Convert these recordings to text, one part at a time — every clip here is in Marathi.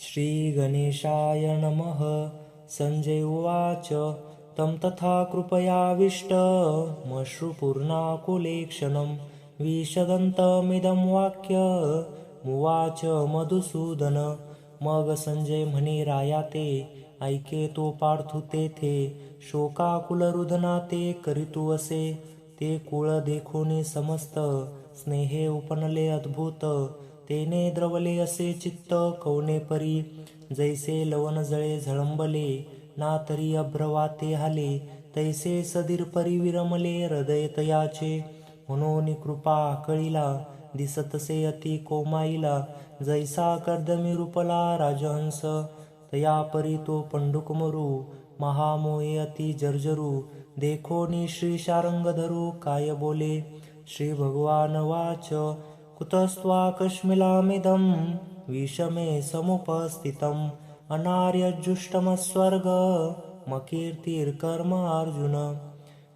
श्रीगणेशाय नमः। संजय उवाच तं तथा कृपयाविष्टमश्रुपूर्णाकुलेक्षणं विशदन्तमिदं वाक्यमुवाच मधुसूदन। मग संजय म्हणे, राया ते ऐके तो पार्थू तेथे, शोकाकुलरुदना ते करीतू असे, ते कुळ देखोनी समस्त स्नेहे उपनले अद्भुत, तेने द्रवले असे चित्त कवने परी, जैसे लवण जळे झळंबले ना तरी अभ्रवाते हाले, तैसे सदीर परी विरमले हृदय तयाचे, म्हणून कृपा आकळीला दिसतसे अति कोमाईला, जैसा कर्दमी रूपला राजहंस, तया परी तो पंडुकमरू महामोहे अति जर्जरू, देखोनी श्री शारंग धरू काय बोले. श्री भगवान वाच कुतस्त्वाकस्मिलामिदं विषमे समुपस्थितम् अनार्यजुष्टमस्वर्गमकीर्तिर्कर्म अर्जुन.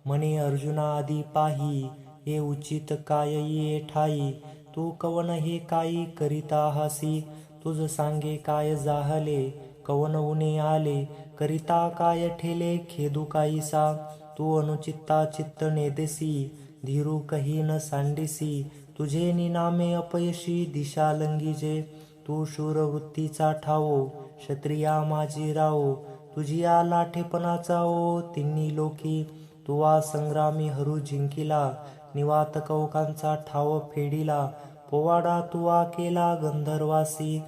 म्हणे, अर्जुनादी पाही हे उचित काय ये ठाई, तू कवन हे काही करीता हासी, तुझ सांगे काय जाहले कवन उणे आले, करिता काय ठेले खेदू काहीसा, तू अनुचित्ता चित्त नेदेसी धीरू कही न सांडिसी, तुझे निनामे अपयशी दिशा लंगीजे, तू शूरवृत्तीचा ठावो क्षत्रिया माझी रावो, तुझी या लाठेपणाचा ओ तिन्ही लोकी, तुवा संग्रामी हरू जिंकिला निवात कवकांचा ठाव फेडिला, पोवाडा तुवा केला गंधर्वासी,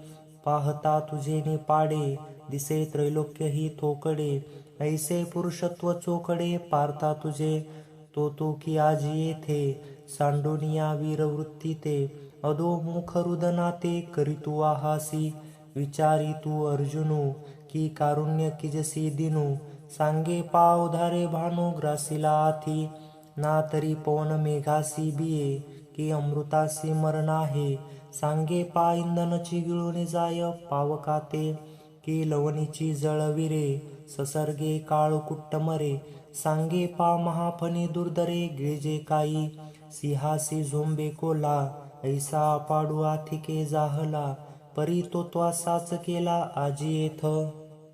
पाहता तुझे निपाडे दिसे त्रैलोक्य ही थोकडे, ऐसे पुरुषत्व चोकडे पारता तुझे, तो तू की आजी येथे सांडोनिया वीरवृत्ती ते, अधोमुख रुदना ते करीतू आहासी, विचारी तू अर्जुनू की कारुण्य किजसी दिनू, सांगे पाव धारे भानू ग्रासीला आथी, ना तरी पवन मेघासी बिये की अमृतासी मरण आहे, सांगे पा इंधनची गिळून जाय पावकाते, की लवणीची जळविरे ससर्गे काळकुट्ट मरे, सांगे पा महाफणी दुर्धरे गिळजे काही, सिंहासी झोंबे कोल्हा ऐसा पाडू आथिके जाहला, परी तो त्वासाच केला आजी येथ.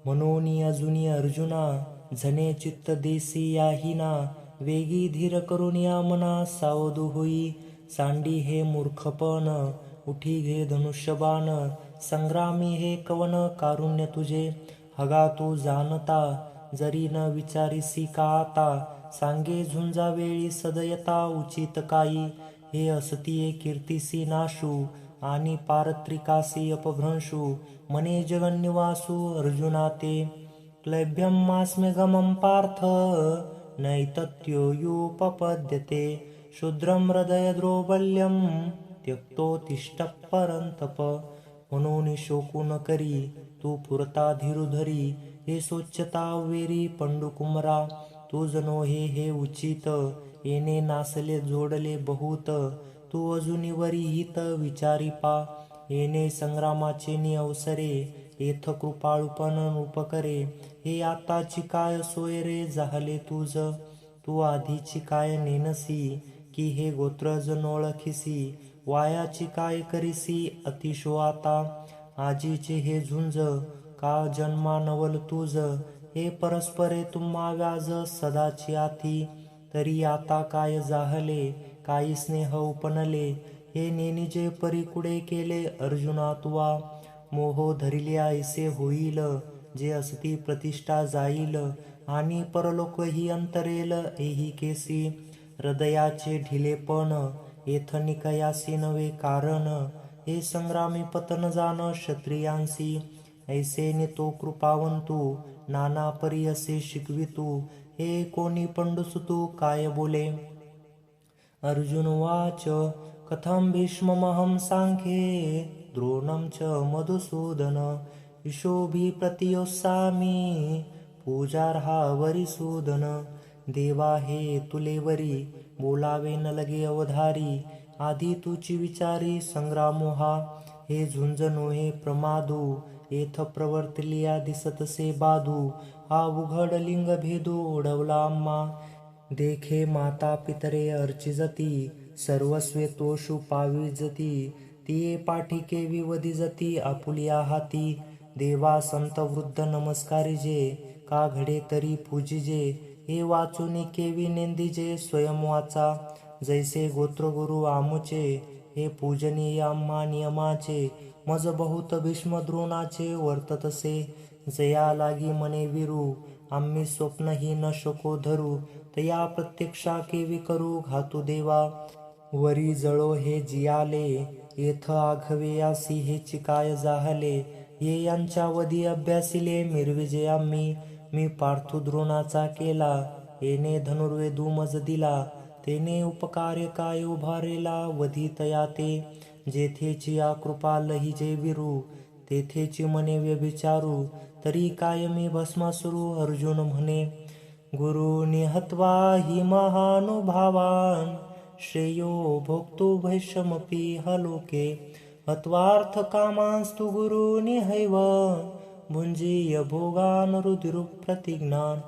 म्हणून अजुनी अर्जुना झने चित्त देसी याहिना, वेगी धीर करून या मना सावधू होई, सांडी हे मूर्खपण उठी घे धनुष्यबाण, संग्रामी हे कवन कारुण्य तुझे, हगा तू जाणता जरी न विचारिसी का आता, सांगे झुंजा वेळी सदयता उचित काही, हे असतीये कीर्तिसी नाशू आणि पारत्रिकासी अपभ्रंशू, म्हणे जगन्निवासू अर्जुना ते, क्लैब्यमास्म्यगमं पार्थ नैतत्योयुपपद्यते, शूद्रं हृदय द्रौबल्यं त्यक्तोत्तिष्ठ परन्तप. म्हणून शोकू न करी तू पुरता धीरुधरी, हे सोच्यता वेरी पंडुकुमरा, तू जनो हे उचित येणे नासले जोडले बहुत, तू अजुनी वरी हित विचारी पा, येणे संग्रामाचे नि अवसरे येथ कृपाळूपण उपकरे, हे आताची काय सोय रे जाहले तुझ, तू आधीची काय नेनसी की हे गोत्रज नोळखिसी, वायाची काय करिसी अतिशो आता, आजीचे हे झुंज का जन्मा नवल तुझ, हे परस्परे तुम्हा व्याज सदाची आथी, तरी आता काय जाहले काही स्नेह उपनले, हे नेनिजे परी कुडे केले अर्जुना तुवा, मोह धरिले ऐसे होईल जे असती प्रतिष्ठा जाईल, आणि परलोक ही अंतरेल एही केसी, हृदयाचे ढिलेपण एथनिकयासी नवे कारण, हे संग्रामी पतन जाण क्षत्रियांसी, ऐसे नितो कृपावंतू नाना परी असे शिकवितू, हे कोणी पंडुसुतू काय बोले. अर्जुन वाच कथं भीष्ममहं सांख्ये द्रोणं च मधुसूदन, ईशोभि प्रतियोत्सामि पूजार्हा वरिसूदन, देवा हे तुले वरी बोलावे न लगे अवधारी, आधी तुची विचारी संग्रामो हा, हे झुंज नोहे प्रमादू येथ प्रवर्तलिया दिसतसे बाधू, हा उघड लिंग भेदू ओढवला आम्हा, देखे माता पितरे अर्चिजती सर्वस्वे तोषु पाविजती, तिये पाठिके विवधिजती आपुलिया हाती, देवा संत वृद्ध नमस्कारिजे, का घडे तरी पूजिजे, हे वाचूनी केवी नेंदिजे स्वयं वाचा. जैसे गोत्रगुरु आमुचे, हे पूजनीय आम्हा नियमाचे, मज बहुत भीष्म द्रोणाचे वर्ततसे. जया लागी मने विरू, आम्ही स्वप्नही न शको धरू, तया प्रत्यक्षा केवी करू घातू देवा. वरी जळो हे जियाले, येथ आघवे यासी हे चिकाय जाहले, ये यांच्या वधी अभ्यासिले मिरविजे आम्ही. मी पार्थू द्रोणाचा केला, येणे धनुर्वेदू मज दिला, तेने उपकार्य काय उभारेला वधी तया ते. जेथेची या कृपा लहिजे विरू, तेथेची मने व्यभिचारू, तरी काय मी भस्मासुरू अर्जुन म्हणे. गुरु निहत्वा हि महानुभावान, श्रेयो भोक्तु भैषमपि हलोके, हत्वार्थ कामांस्तु गुरुनिहैव, भुंजीय भोगान रुधिरुप्रतिज्ञान.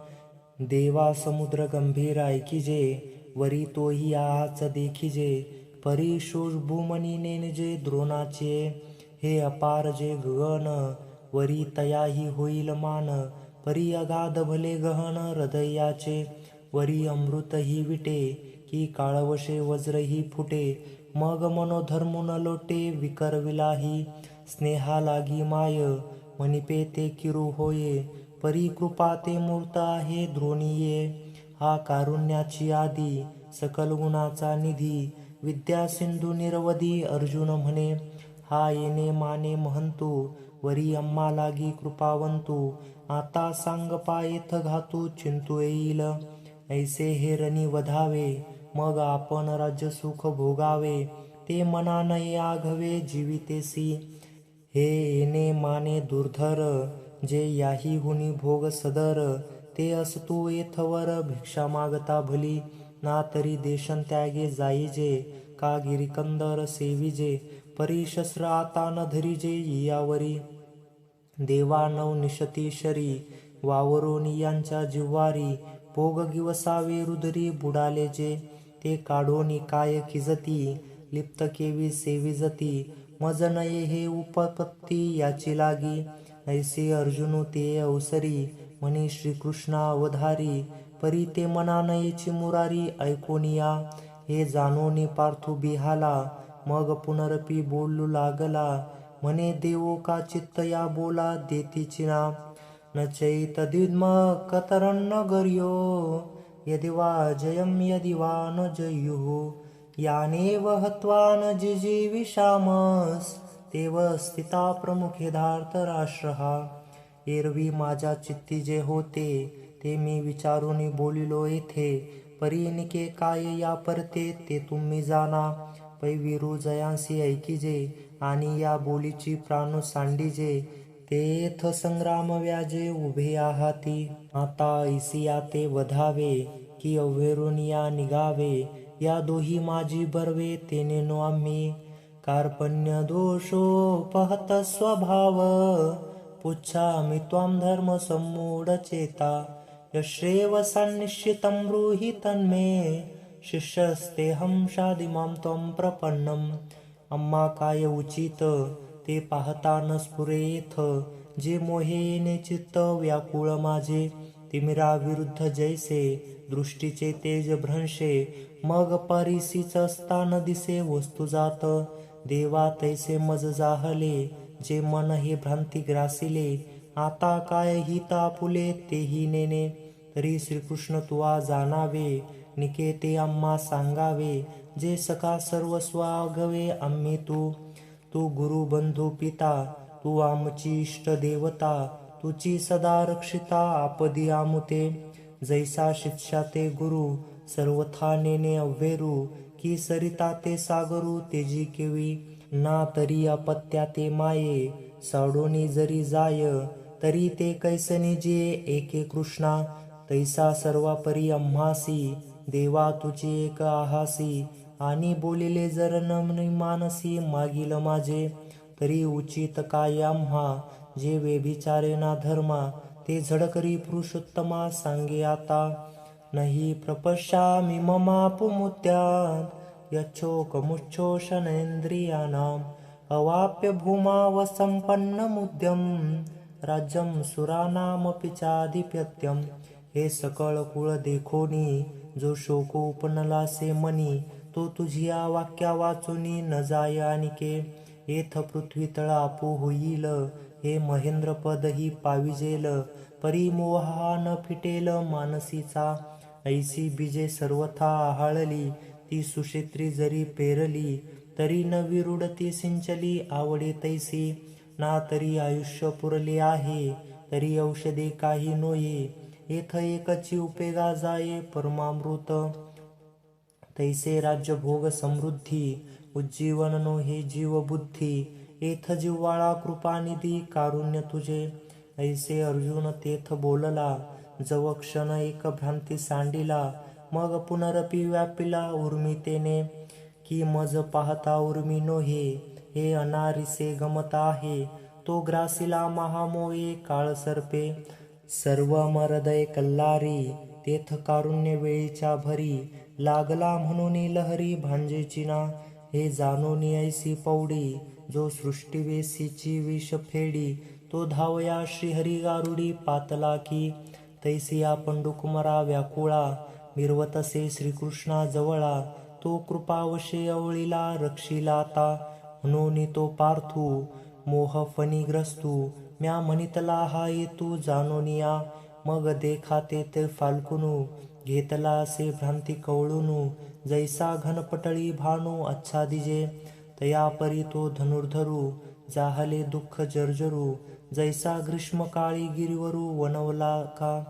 देवा समुद्र गंभीर ऐकिजे, वरी तोही आच देखिजे, परी शोष भूमनी नेनजे द्रोणाचे, हे अपार जे गगन, वरी तयाही होईल मान, परी अगाध भले गहन हृदयाचे. वरी अमृत ही विटे, की काळवशे वज्रही फुटे, मग मनोधर्मुन लोटे विकरविलाही. स्नेहा लागी माय, मनिपे ते किरू होये, परी कृपा ते मूर्त आहे द्रोणीये. हा कारुण्याची आदी, सकल गुणाचा निधी, विद्या सिंधू निरवधी अर्जुन म्हणे. हा येणे माने महंतू, वरी आम्हा लागी कृपावंतू, आता सांग पायेथ घातू चिंतू येईल. ऐसे हे रणी वधावे, मग आपण राज्य सुख भोगावे, ते मना नये आघवे जीवितेसी. हे येणे माने दुर्धर, जे याही हुनी भोग सदर, ते असतू येथवर भिक्षा मागता भली. ना तरी देशन त्यागे जाईजे, का गिरिकंदर सेविजे, परी शस्त्र आता न धरिजे यावरी. देवा नव निशती शरी, वावरून यांच्या जिव्हारी, भोग गिवसावे रुदरी बुडाले जे, ते काढोनी काय किजती, लिप्त केवी सेविजती, मज नये हे उपपत्ती याची लागी. ऐसे अर्जुनु ते अवसरी, म्हणे श्रीकृष्णा अवधारी, परी ते मना नयेची मुरारी ऐकोनिया. हे जाणोनी पार्थू बिहाला, मग पुनरपी बोलू लागला, म्हणे देवो का चित्त या बोला देतीची ना. न चैतद्विद्म कतरन्न गर्यो, यदि वा जयं यदि वा न जयुः, यानेव हत्वा न जिजीविषामस्, तेव स्थिता प्रमुखे धार्तराष्ट्रहा. एरवी माझ्या चित्ती जे होते, ते मी विचारून बोलिलो येथे, परीनिके काय या परते ते तुम्ही जाणा. पै विरू जयांसी ऐकिजे, आणि या बोलीची प्राण सांडिजे, तेथ संग्राम व्याजे उभे आहाती. आता ऐसिया ते वधावे, की अव्हेरून या निघावे, या दोही माझी बर्वे तेने नो आम्ही. कार्पण्य दोषोपहत स्वभाव, पुच्छामि त्वां धर्म सम्मूढ चेता, यश्रेव सन्निश्चितं ब्रूहि तन्मे, शिष्यस्तेऽहं शाधिमां त्वं प्रपन्नम्. आम्हा काय उचित, ते पाहता न स्फुरेथ, जे मोहे येणे चित्त व्याकुळ माझे. तिमिरा विरुद्ध जैसे, दृष्टीचे तेज भ्रंशे, मग परिसीच असता न दिसे वस्तू जात. देवा तैसे मज जाहले, जे मन हे भ्रांती ग्रासिले, आता काय हित आपुले तेही नेने. तरी श्रीकृष्ण तुवा जाणावे, निके ते आम्हा सांगावे, जे सका सर्वस्व आघवे आम्ही तू. तू गुरु बंधू पिता, तू आमची इष्ट देवता, तुची सदा रक्षिता आपदी आमुते. जैसा शिक्षा ते गुरु, सर्वथा नेने अव्हेरू, की सरिता ते सागरू तेजी केवी. ना तरी अपत्या ते माये, साडोनी जरी जाय, तरी ते कैसने जे एके कृष्णा. तैसा सर्वापरी आम्हासी, देवा तुझी एक आहासी, आणि बोलिले जर न मानसी मागील माझे. तरी उचित काय आम्हा, जे व्यभिचारे ना धर्मा, ते झडकरी पुरुषोत्तमा सांगे आता. नहि प्रपश्यामि ममापुमुद्यात्, यच्छोकमुच्छोषणेन्द्रियाणाम्, अवाप्य भूमावसम्पन्नमुद्यम्, राज्यं सुराणामपि चाधिपत्यम. हे सकळ कुळ देखोनी, जो शोकोपनलासे मनी, तो तुझिया वाक्या वाचुनी न जाय आनिके. येथ पृथ्वी तळापू होईल, हे महेंद्र पद ही पाविजेल. परिमोहा न फिटेल मानसीचा, ऐसी बीजे सर्वथा आहाळली. ती सुक्षेत्री जरी पेरली, तरी न विरुडती सिंचली आवडे तैसी. ना तरी आयुष्य पुरले आहे, तरी औषधे काही नोये. येथ एकची उपेगा जाये परमामृत, तैसे राज्य भोग समृद्धी. उज्जीवन नो हे जीव बुद्धी, येथ जिव्हाळा कृपानिधी कारुण्य तुझे. ऐसे अर्जुन तेथ बोलला, जव क्षण एक भ्रांती सांडिला. मग पुनरपि व्यापिला उर्मितेने, की मज पाहता उर्मी नोहे. हे अनारिसे गमत आहे, तो ग्रासिला महामोये काळ सर्पे. सर्व मरदय कल्लारी, तेथ कारुण्य वेळीच्या भरी. लागला म्हणून लहरी भांजेची ना, हे जाणोनी ऐसी पौडी. जो सृष्टिवेसीची विष फेडी, तो धावया श्रीहरी गारुडी पातला की. तैसी आपण डुकमरा व्याकुळा, मिरवतसे श्रीकृष्णा जवळा. तो कृपावशे अवळीला रक्षिला आता, म्हणून तो पार्थू मोहफणीग्रस्तू. म्या म्हणितला हा येतू जाणोनिया, मग देखा ते फाल्कुनू. घेतला असे भ्रांती कवळूनू, जैसा घनपटळी भानू आच्छादिजे. तयापरी तो धनुर्धरू, जाहले दुःख जर्जरू. जैसा ग्रीष्मकाळी गिरीवरू वनवला का,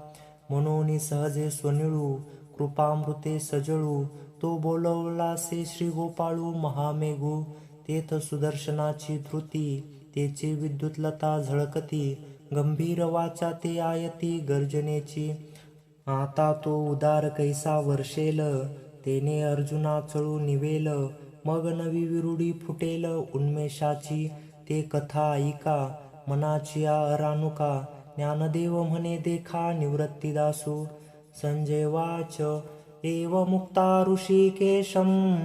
म्हणून सहजे स्वनिळू. कृपामृते सजळू, तो बोलवलासे श्रीगोपाळू महामेघू. तेथ सुदर्शनाची धृती, तेची विद्युतलता झळकती. गंभीर वाचा ते आयती गर्जनेची. आता तो उदार कैसा वर्षेल, तेने अर्जुना चळू निवेल. मग नवी विरुडी फुटेल उन्मेषाची, ते कथा ऐका मनाची अरानुका. ज्ञानदेव म्हणे देखा निवृत्तिदासू. संजय वाच, एव मुक्ता ऋषिकेशं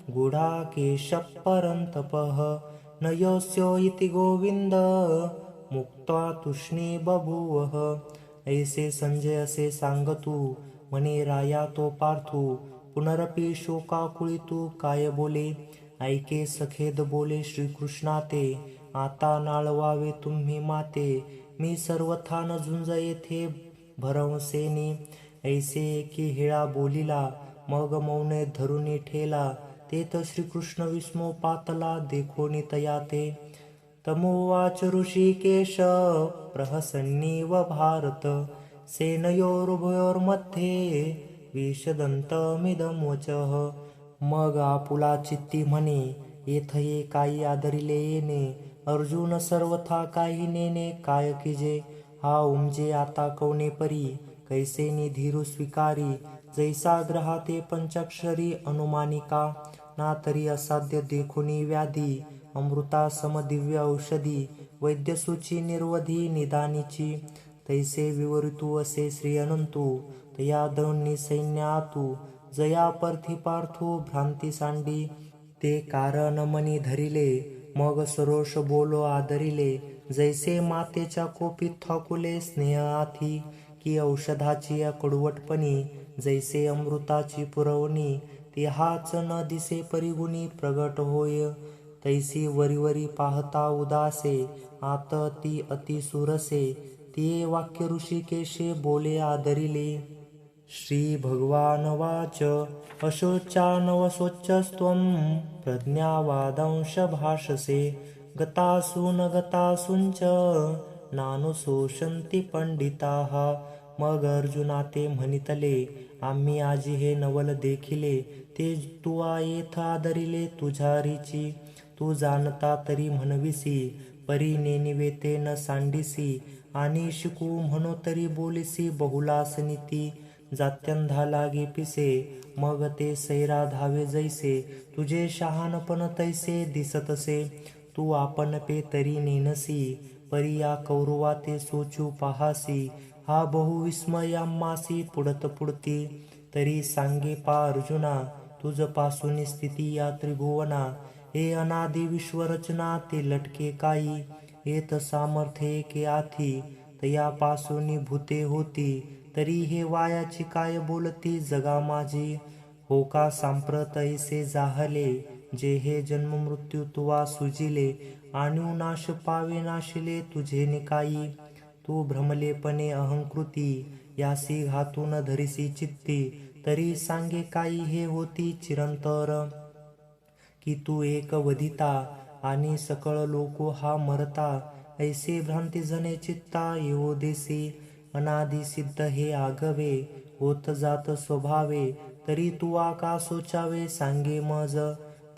गूढाकेशः परन्तपः. न योऽस्यो इति गोविंद, मुक्त्वा तुष्णी बभूवः. ऐसे संजय असे सांगतू, म्हणे राया तो पार्थू. पुनरपि शोकाकुळितू काय बोले, ऐके सखेद बोले श्रीकृष्णा ते. आता नाळवावे तुम्ही माते, मी सर्वथा न झुंज येथे भरवसेनी. ऐसे एकी हेळा बोलिला, मग मौने धरुनी ठेला. तेथ श्रीकृष्ण विस्मो पातला, देखोनी तया ते. तमोवाच ऋषिकेश प्रहसन्नीव भारत. सेनयोरुभयोर्मध्ये विशदन्तमिदं वचः. मग आपुला चित्ती म्हणे, येथ ये काही आदरिले येणे. अर्जुन सर्वथा काही नेणे काय कीजे. हा उमजे आता कवने परी, कैसेनी धीरू स्वीकारी. जैसा ग्रहाते पंचाक्षरी अनुमानिका, ना तरी असाध्य देखुनी व्याधी. अमृता समदिव्य औषधी, वैद्यसूची निर्वधी निदानीची. तैसे विवरितू असे श्री अनंतू, तया दोन्ही सैन्य आतू. जया परथी पार्थू भ्रांती सांडी, ते कारण मनी धरिले. मग सरोष बोलो आदरिले, जैसे मातेच्या कोपीत थाकुले स्नेह आथी. की औषधाची या कडवटपणी, जैसे अमृताची पुरवणी. ती हाच न दिसे परिगुणी प्रगट होय. तैसी वरीवरी पाहता उदासे, आत ती अति सुरसे. ते वाक्य ऋषिकेशे बोले आदरिले. श्री भगवान वाच, अशोचानवशोचस्त्वं प्रज्ञावादांश भाषसे. गतासु न गतासूंच नानुशोषन्ति पंडिताः. मग अर्जुना ते म्हणितले, आम्ही आजी हे नवल देखिले. ते तुवा येथ आदरिले तुझ्या रीची. तू जाणता तरी म्हणविसी, परी नेनिवे ते न सांडिसी. आणि शिकू म्हणो तरी बोलिसी बहुलास नीती. जात्यंधा लागे पिसे, मग ते सैरा धावे जैसे. तुझे शहाणपण तैसे दिसतसे, तू आपण पे तरी नेनसी. परी या कौरवा ते सोचू पाहासी. हा बहुविस्मयाम्मासी पुढत पुढती. तरी सांगे पा अर्जुना, तुझ पासून स्थिती या त्रिभुवना. हे अनादि विश्वरचना ते लटके काही. येत सामर्थ्ये के आथी तयापासून भूते होती तरी हे वायाची काय बोलती जगा माझी हो का सांप्रत ऐसे जाहले जे हे जन्म मृत्यू तुवा सुजिले आणू नाश पावे नाशिले तुझे निकाई तू भ्रमलेपणे अहंकृती यासी घातून धरिसी चित्ती तरी सांगे काही हे होती चिरंतर की तू एक वदिता आणि सकळ लोको हा मरता ऐसे भ्रांती जने चित्ता येवो देसी अनादि सिद्ध हे आगवे होत जात स्वभावे तरी तू आका सोचावे सांगे मज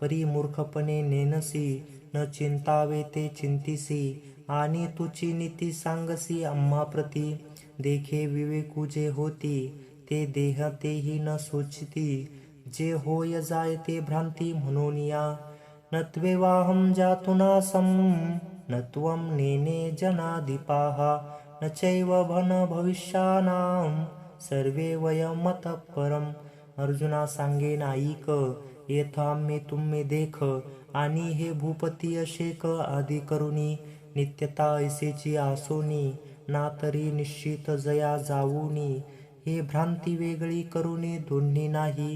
परी मूर्खपणे नेनसी न चिंतावे ते चिंतिसी आणि तुची नीती सांगसी आम्हा प्रती देखे विवेकू जे होती ते देह तेही न सोचिती जे होय जाय ते भ्रांती म्हणून या न त्वेवाहं जातुनासं न त्वं नेने जनाधिपाः न चैव भन भविष्यानां सर्वे वयमतः परम अर्जुना सांगे नाईक येथ आम्ही तुम्ही देख आणि हे भूपती अशेक आदी करुनी नित्यता ऐसेची आसोनी ना तरी निश्चित जया जाऊनी हे भ्रांती वेगळी करुनी दोन्ही नाही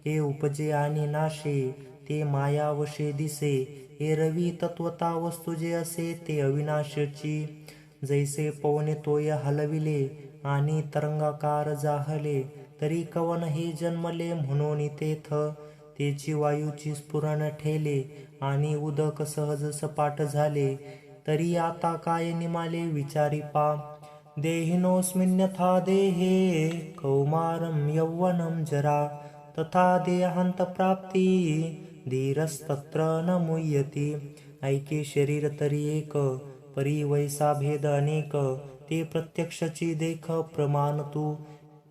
हे उपजे आणि नाशे ते मायावशे दिसे हे रवी तत्वता वस्तू जे असे ते अविनाशाची जैसे पवने तोय हलविले आणि तरंगाकार जाहले तरी कवन हे जन्मले म्हणून तेथ तेची वायूची स्फुरण ठेले आणि उदक सहज सपाट झाले तरी आता काय निमाले विचारी पा देहिनोऽस्मिन्यथा देहे कौमारं यौवनं जरा तथा देहांत प्राप्ती धीरस्तत्र न मुह्यति ऐके शरीर तरी एक परी वैसा भेद अनेक ते प्रत्यक्षची देख प्रमाण तू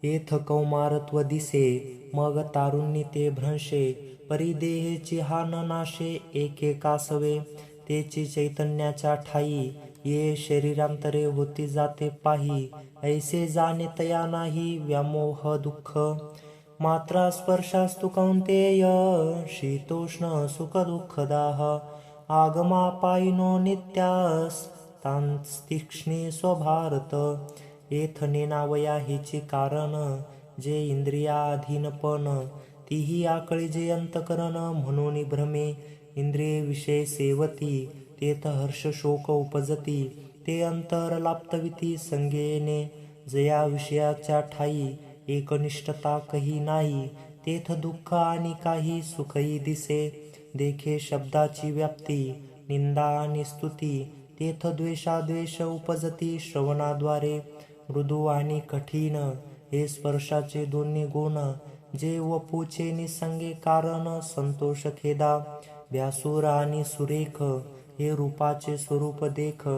येथ कौमारत्व दिसे मग तारुण्य ते भ्रंशे परी देहेची हा न नाशे एकेकासवे तेची चैतन्याच्या ठाई ये शरीरांतरे होती जाते पाही ऐसे जाणे तया नाही व्यामोह दुःख मात्रा स्पर्शास्तु कौंतेय शीतोष्ण सुख दुःखदाह आगमापायिनो नित्यास्तांस्तीक्ष्णी स्वभारत येथ नेनावया हिची कारण जे इंद्रियाधीनपण तीही आकळी जे अंतकरण म्हणून भ्रमे इंद्रिये विषय सेवती तेथ हर्ष शोक उपजती ते अंतर लाप्तविती संगेने जया विषयाच्या ठाई एकनिष्ठता कही नाही तेथ दुःख आणि काही सुखही दिसे देखे शब्दाची व्याप्ती निंदा आणि स्तुती तेथ द्वेषाद्वेष उपजती श्रवणाद्वारे मृदू आणि कठीण हे स्पर्शाचे दोन्ही गुण जे वपूचे निसंगे कारण संतोष खेदा व्यासूर आणि सुरेख हे रूपाचे स्वरूप देख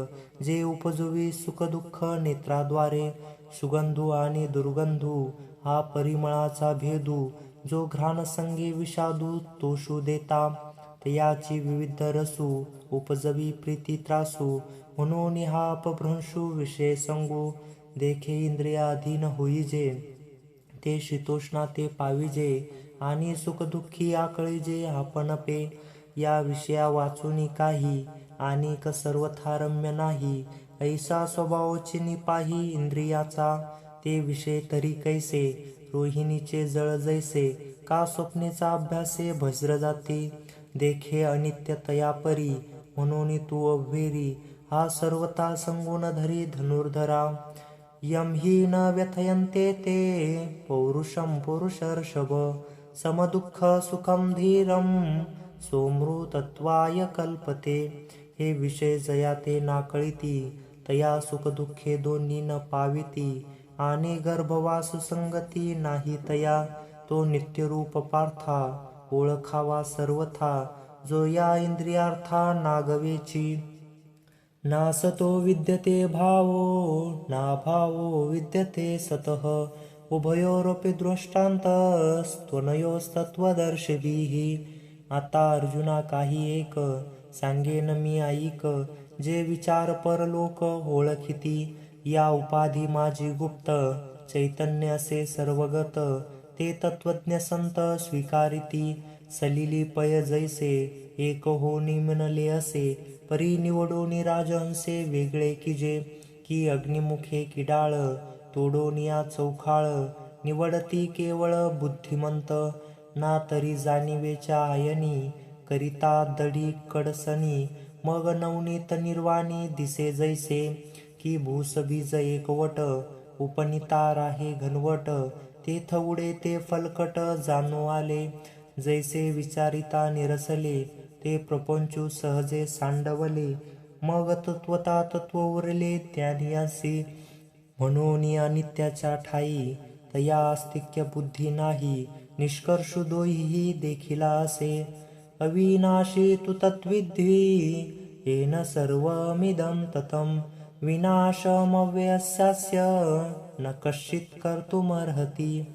जे उपजवी सुख दुःख नेत्राद्वारे सुगंधू आणि दुर्गंधू हा परिमळाचा भेदू जो घ्राण संगे विषादू तोषू देता तयाची विविध रसू उपजवी प्रीती त्रासू म्हणून हा अपभ्रंशू विषय संगू देखे इंद्रियाधीन होईजे ते शीतोष्णा ते पाविजे आणि सुखदुःखी आकळीजे आपण पे या विषया वाचूनी काही आणि सर्वथा रम्य नाही ऐसा स्वभाव चिनी पाही इंद्रियाचा ते विषय तरी कैसे रोहिणीचे जळ जैसे का स्वप्नेचा अभ्यासे भस्र जाते देखे अनित्यतया परी म्हणून तू अभेरी हा सर्वता संगुण धरी धनुर्धरा यम हि न व्यथयन्ते ते पौरुषम पुरुषर्षभ समदुःख सुखम धीरम सोमृतत्वाय कल्पते हे विषय जया ते नाकळिती तया सुखदुःखे दोन्ही न पाविती आणि गर्भवास संगती नाही तया तो नित्यरूप पार्था ओळखावा सर्वथा जो या इंद्रियार्था नागवेची नासतो विद्यते भावो नाभावो विद्यते सतः उभयोरपि दृष्टान्तस्त्वनयोस्तत्वदर्शिभिः आता अर्जुना काही एक सांगेन मी ऐक जे विचार परलोक ओळखिती या उपाधी माझी गुप्त चैतन्य असे सर्वगत ते तत्वज्ञ संत स्वीकारिती सलिली पय जैसे एक हो निमनले असे, परी निवडोनी राजहंसे वेगळे की जे, की अग्निमुखे किडाळ तोडोनिया चौखाळ, निवडती केवळ बुद्धिमंत, ना तरी जाणिवेच्या आयनी, करिता दडी कडसनी, मग नवनीत निर्वाणी दिसे जैसे, की भूसबीज एकवट, उपनिता राहे घनवट, तेथ उडे ते फलकट जाणू आले, जैसे विचारिता निरसले, ते प्रपंचू सहजे सांडवले, मग तत्वता तत्व उरले ज्ञानियासी, म्हणून अनित्याच्या ठाई, तया आस्तिक्य बुद्धी नाही, निष्कर्षु दोही देखिला असे, अविनाशी तु तत्विद्धी, येन सर्वमिदं ततं, विनाशमव्ययस्यास्य न कश्चित् कर्तुमर्हति,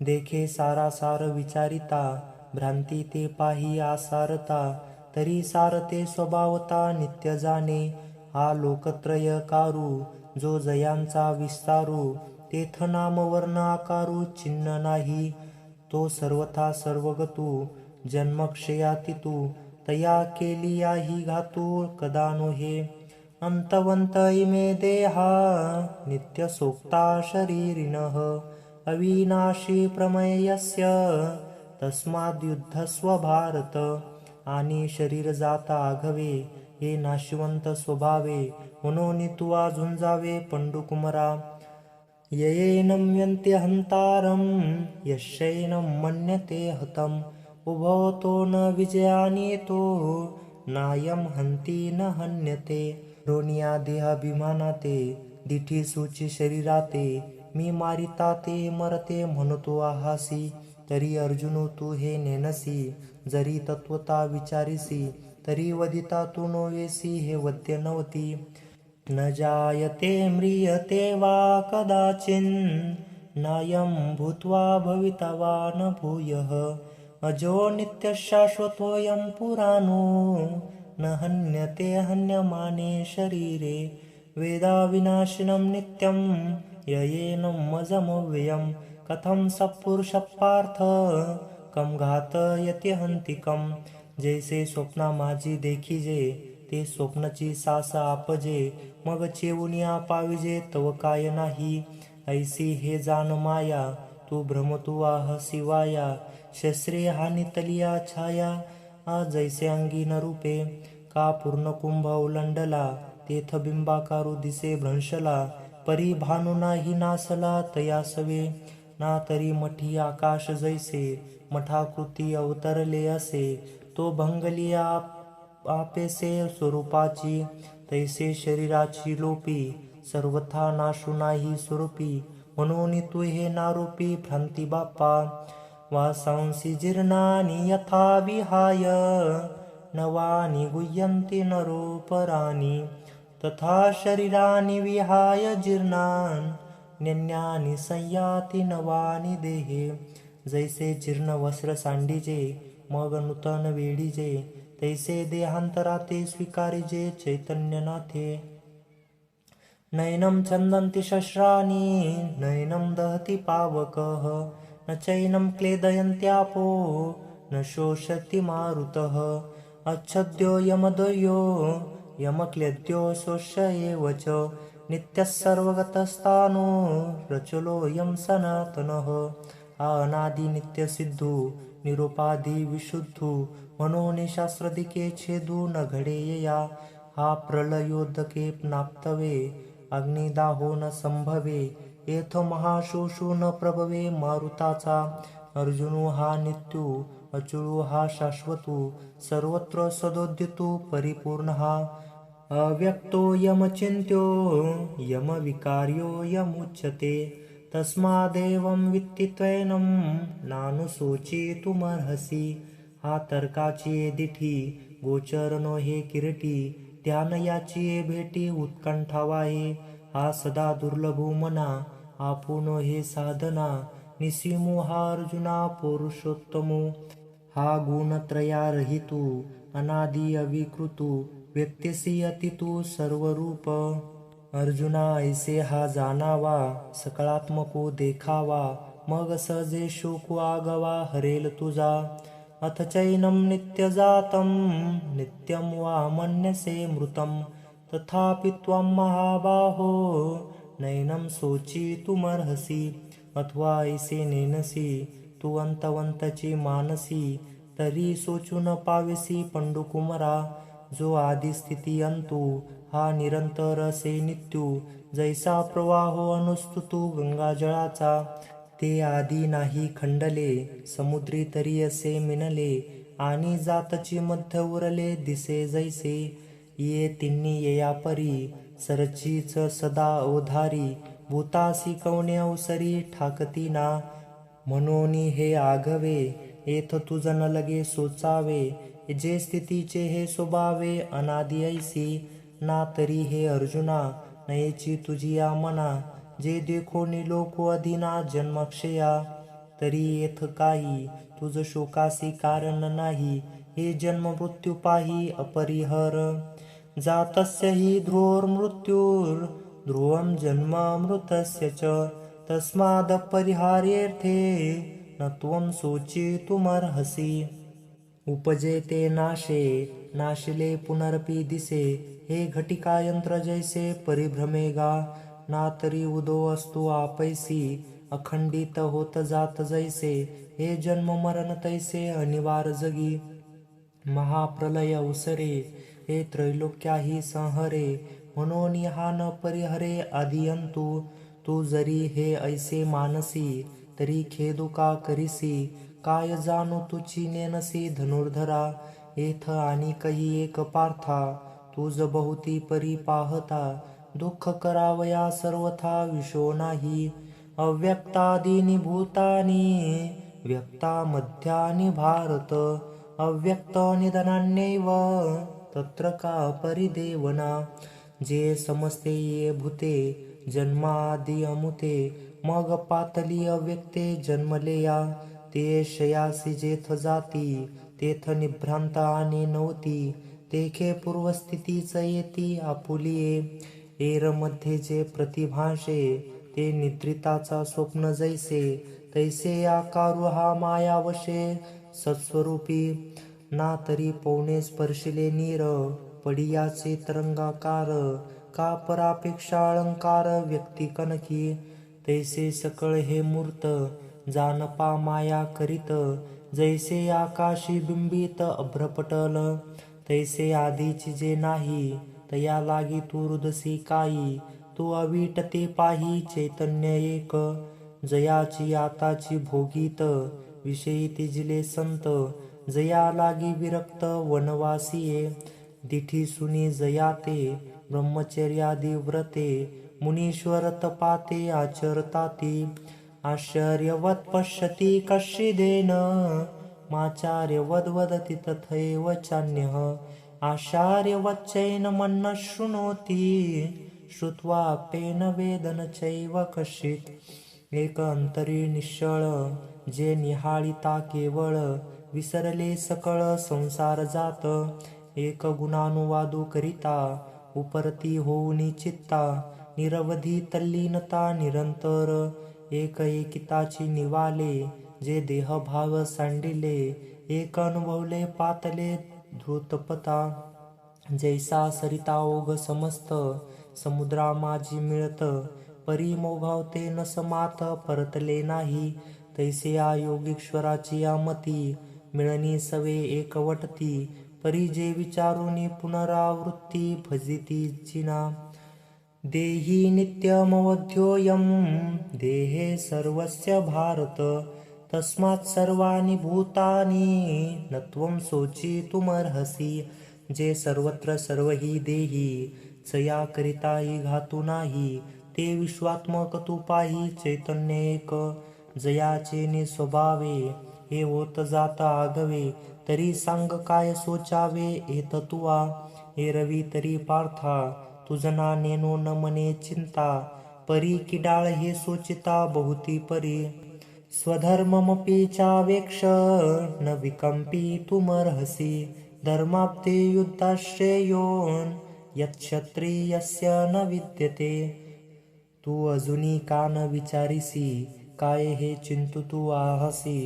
देखे सारासार विचारिता, भ्रांती ते पाही आसारता, तरी सारते स्वभावता नित्य जाणे, हा लोकत्रय कारू, जो जयांचा विस्तारू, तेथ नाम वर्ण आकारू चिन्ह नाही, तो सर्वथा सर्वगतू, जन्मक्षयातितू, तया केलियाही घातू कदा नोहे, अंतवंत इमे देहा नित्यसोक्ता शरीरिणः, अविनाशी प्रमेयस्य तस्माद्युद्धस्व भारत, आणि शरीर जाता आघवे, हे नाशिवंत स्वभावे, म्हणून तुवा झुंजावे पंडुकुमरा, येनम यन्ते हंतारम यश्चैनं मन्यते हतम, उभवतो न विजयानीतो नायम हंती न हन्यते, रोनिया देहाभिमानाते दिठी सूची शरीराते, मी मारिता ते मरते म्हणतो आहासी, तरी अर्जुनो तू हे नेनसी, जरी तत्वता विचारिसी, तरी वदिता तू नोवेसी हे वद्य नवती, न जायते म्रियते वा कदाचिन्, नायं भूत्वा भविता वा न भूयः, अजो नित्यशाश्वतोऽयं पुराणो, न हन्यते हन्यमाने शरीरे, वेदा विनाशिनं नित्यं ययेनं मजमव्ययं, कथं सत्पुरुषः पार्थ कम घातयति हंतिकम, जैसे स्वप्ना माझी देखिजे, ते स्वप्नची सास आपजे, मग चेवुनिया पाविजे तव काय नाही, ऐसी हे जान माया, तू भ्रमतू आह शिवाया, शस्त्रे हानितलिया छाया, जैसे अंगी न रूपे, का पूर्ण कुंभ उलंडला, तेथ बिंबाकारू दिसे भ्रंशला, परी भानु नाही नासला तया सवे, ना तरी मठी आकाश जैसे, मठाकृती अवतरले असे, तो भंगलिया आपेसे स्वरूपाची, तैसे शरीराची लोपी, सर्वथा नाशू नाही स्वरूपी, म्हणून तू हे नारूपी भ्रांती बापा, वासांसी जीर्णानि यथा विहाय, नवानि गुह्यन्ति नरोपराणि, तथा शरीरानि विहाय जीर्णान्यन्यानि संयाति नवानि देहे, जैसे जीर्ण वस्त्र सांडिजे, मग नूतन वेढीजे, तैसे देहांतराते स्वीकारिजे चैतन्यनाथे, नैनं छन्दन्ति शस्त्राणि नैनं दहति पावकः, न चैनं क्लेदयन्त्यापो न शोषति मारुतः, अच्छद्यो यमदयो यमक्लेद्यो शोष्य एव च, नित्यः सर्वगतस्थानो रचलोऽयं सनातनः, हा अनादि नित्य सिद्धू निरुपाधी विशुद्धू, म्हणून शास्त्रदिके छेदू न घडे या, हा प्रलयोदके नाप्तवे, अग्निदाहो न संभवे, येथ महाशोषू न प्रभवे मारुताचा, अर्जुनू हा नित्यू अचुळू हा शाश्वतू, सर्वत्र सदोदितू परिपूर्ण हा, अव्यक्तो यमचिंत्यो यमविकार्यो यमुच्यते, तस्मादेवं वित्ति त्वैनं नानुशोचितुमर्हसि, हा तर्काची दिठी गोचर नो हे किरटी, ध्यान याची भेटी उत्कंठा वाहे, हा सदा दुर्लभू मना आपुन हे साधना, निसीमू हा अर्जुना पुरुषोत्तमो, हा गुणत्रयारहितू अनादि अविकृतू, व्यक्तिसी अतितू सर्वरूप, अर्जुना ऐसे हा जाणावा, सकळात्मको देखावा, मग सहजे शोकू आगवा हरेल तुझा, अथ चैनं नित्यजातं नित्यं वा मन्यसे मृतं तथापि त्वं महाबाहो नैनं शोचितुमर्हसि अथवा ऐसे नेनसी तू अंतवंतची मानसी तरी सोचू न पाविसी पंडुकुमरा जो आदि स्थिती अंतू हा निरंतर असे नित्यू जैसा प्रवाहो अनुस्तुतू गंगाजळाचा ते आदी नाही खंडले समुद्री तरी असे मिनले आणि जातची मध्य उरले दिसे जैसे ये तिन्ही येया परी सरचीच सदा ओधारी भूतासी कवने अवसरी ठाकती ना म्हणून हे आघवे येथ तुझ न लगे सोचावे जे स्थितीचे हे स्वभावे अनादि ऐसी ना तरी हे अर्जुना नयेची तुझी या मना जे देखो निलोको अधिना जन्मक्षया तरी येथ काही तुझ शोकासी कारण नाही हे जन्म मृत्यू पाही अपरिहर जातस्य हि ध्रुवमृत्युर ध्रुवं जन्म मृतस्य च तस्मादपरिहार्येऽर्थे न त्वं शोचितुमर्हसि उपजे ते नाशे नाशिले पुनरपि दिसे हे घटिका यंत्र जैसे परिभ्रमेगा ना तरी उदो असतो आपैसी अखंडित होत जात जैसे हे जन्म मरण तैसे अनिवार जगी महाप्रलय उसरे हे त्रैलोक्याही संहरे म्हणून हा न परिहरे आदियंतू तू जरी हे ऐसे मानसी तरी खेदू का करिसी काय जाणू तुची नेनसी धनुर्धरा येथ आणि कही एक पार्था तुझ बहुती परी पाहता दुःख करावया सर्वथा विशो नाही अव्यक्तादीनि भूतानि व्यक्ता मध्यानि भारत अव्यक्त निधनान्यैव तत्र का परिदेवना जे समजते ये भूते जन्मादि अमुते मग पातली अव्यक्ते जन्मलेया ते शयासी जेथ जाती तेथ निभ्रांत आणि नवती तेखे पूर्वस्थितीच येती आपुलिये एर मध्ये जे प्रतिभाषे ते निद्रिताचा स्वप्न जैसे तैसे आकारू हा मायावशे सत्स्वरूपी ना तरी पौणे स्पर्शिले नीर पडियाचे तरंगाकार का परापेक्षा अलंकार व्यक्ती कनकी तैसे सकळ हे मूर्त जानपा माया करीत जैसे आकाशी बिंबित अभ्रपटल तैसे आधीची जे नाही तया लागी तू हृदसी काही तू अवीट ते पाही चैतन्य एक जयाची आताची भोगीत विषयी तिजिले संत जया लागी विरक्त वनवासिये दिठी सुनी जयाते ब्रह्मचर्यादी व्रते मुनीश्वर तपाते आचरताती आश्चर्यवत पश्यति कश्चिदेन माचार्यवद वदति तथैव चान्यः आचार्यवच्चैनमन्न शृणोति श्रुत्वाप्येन वेदन चैव कश्चित् एक अंतरी निश्चळ जे निहाळिता केवळ विसरले सकळ संसार जात एक गुणानुवादू करिता उपरती होऊनी चित्ता निरवधी तल्लीनता निरंतर एक एकिताची निवाले जे देहभाव सांडिले एक अनुभवले पातले धृतपता जैसा सरिता ओघ समस्त समुद्रा माझी मिळत परी मोघावते न समात परतले नाही तैसे या योगीश्वराची आमती मिळणी सवे एकवटती परी जे विचारुनी पुनरावृत्ती भजिती जिना देही नित्यमवध्योऽयं देहे सर्वस्य भारत तस्मात् सर्वाणि भूतानि न त्वं शोचितुमर्हसि जे सर्वत्र सर्वही देही चया करिताही घातू नाही ते विश्वात्मक तू पाही चैतन्य एक जयाचे निस्वभावे हे होत जात आगवे तरी सांग काय सोचावे हे तत्वा हे रवी तरी पार्था तुझना नेनो न मने चिंता परी किडाळ हे सोचिता बहुती परी स्वधर्ममपि चावेक्ष न विकंपितुमर्हसि धर्माप्ते युद्धाश्रेयोन यत्क्षत्रियस्य न विद्यते तू अजुनी का न विचारिसी काय हे चिंतू तू आहसी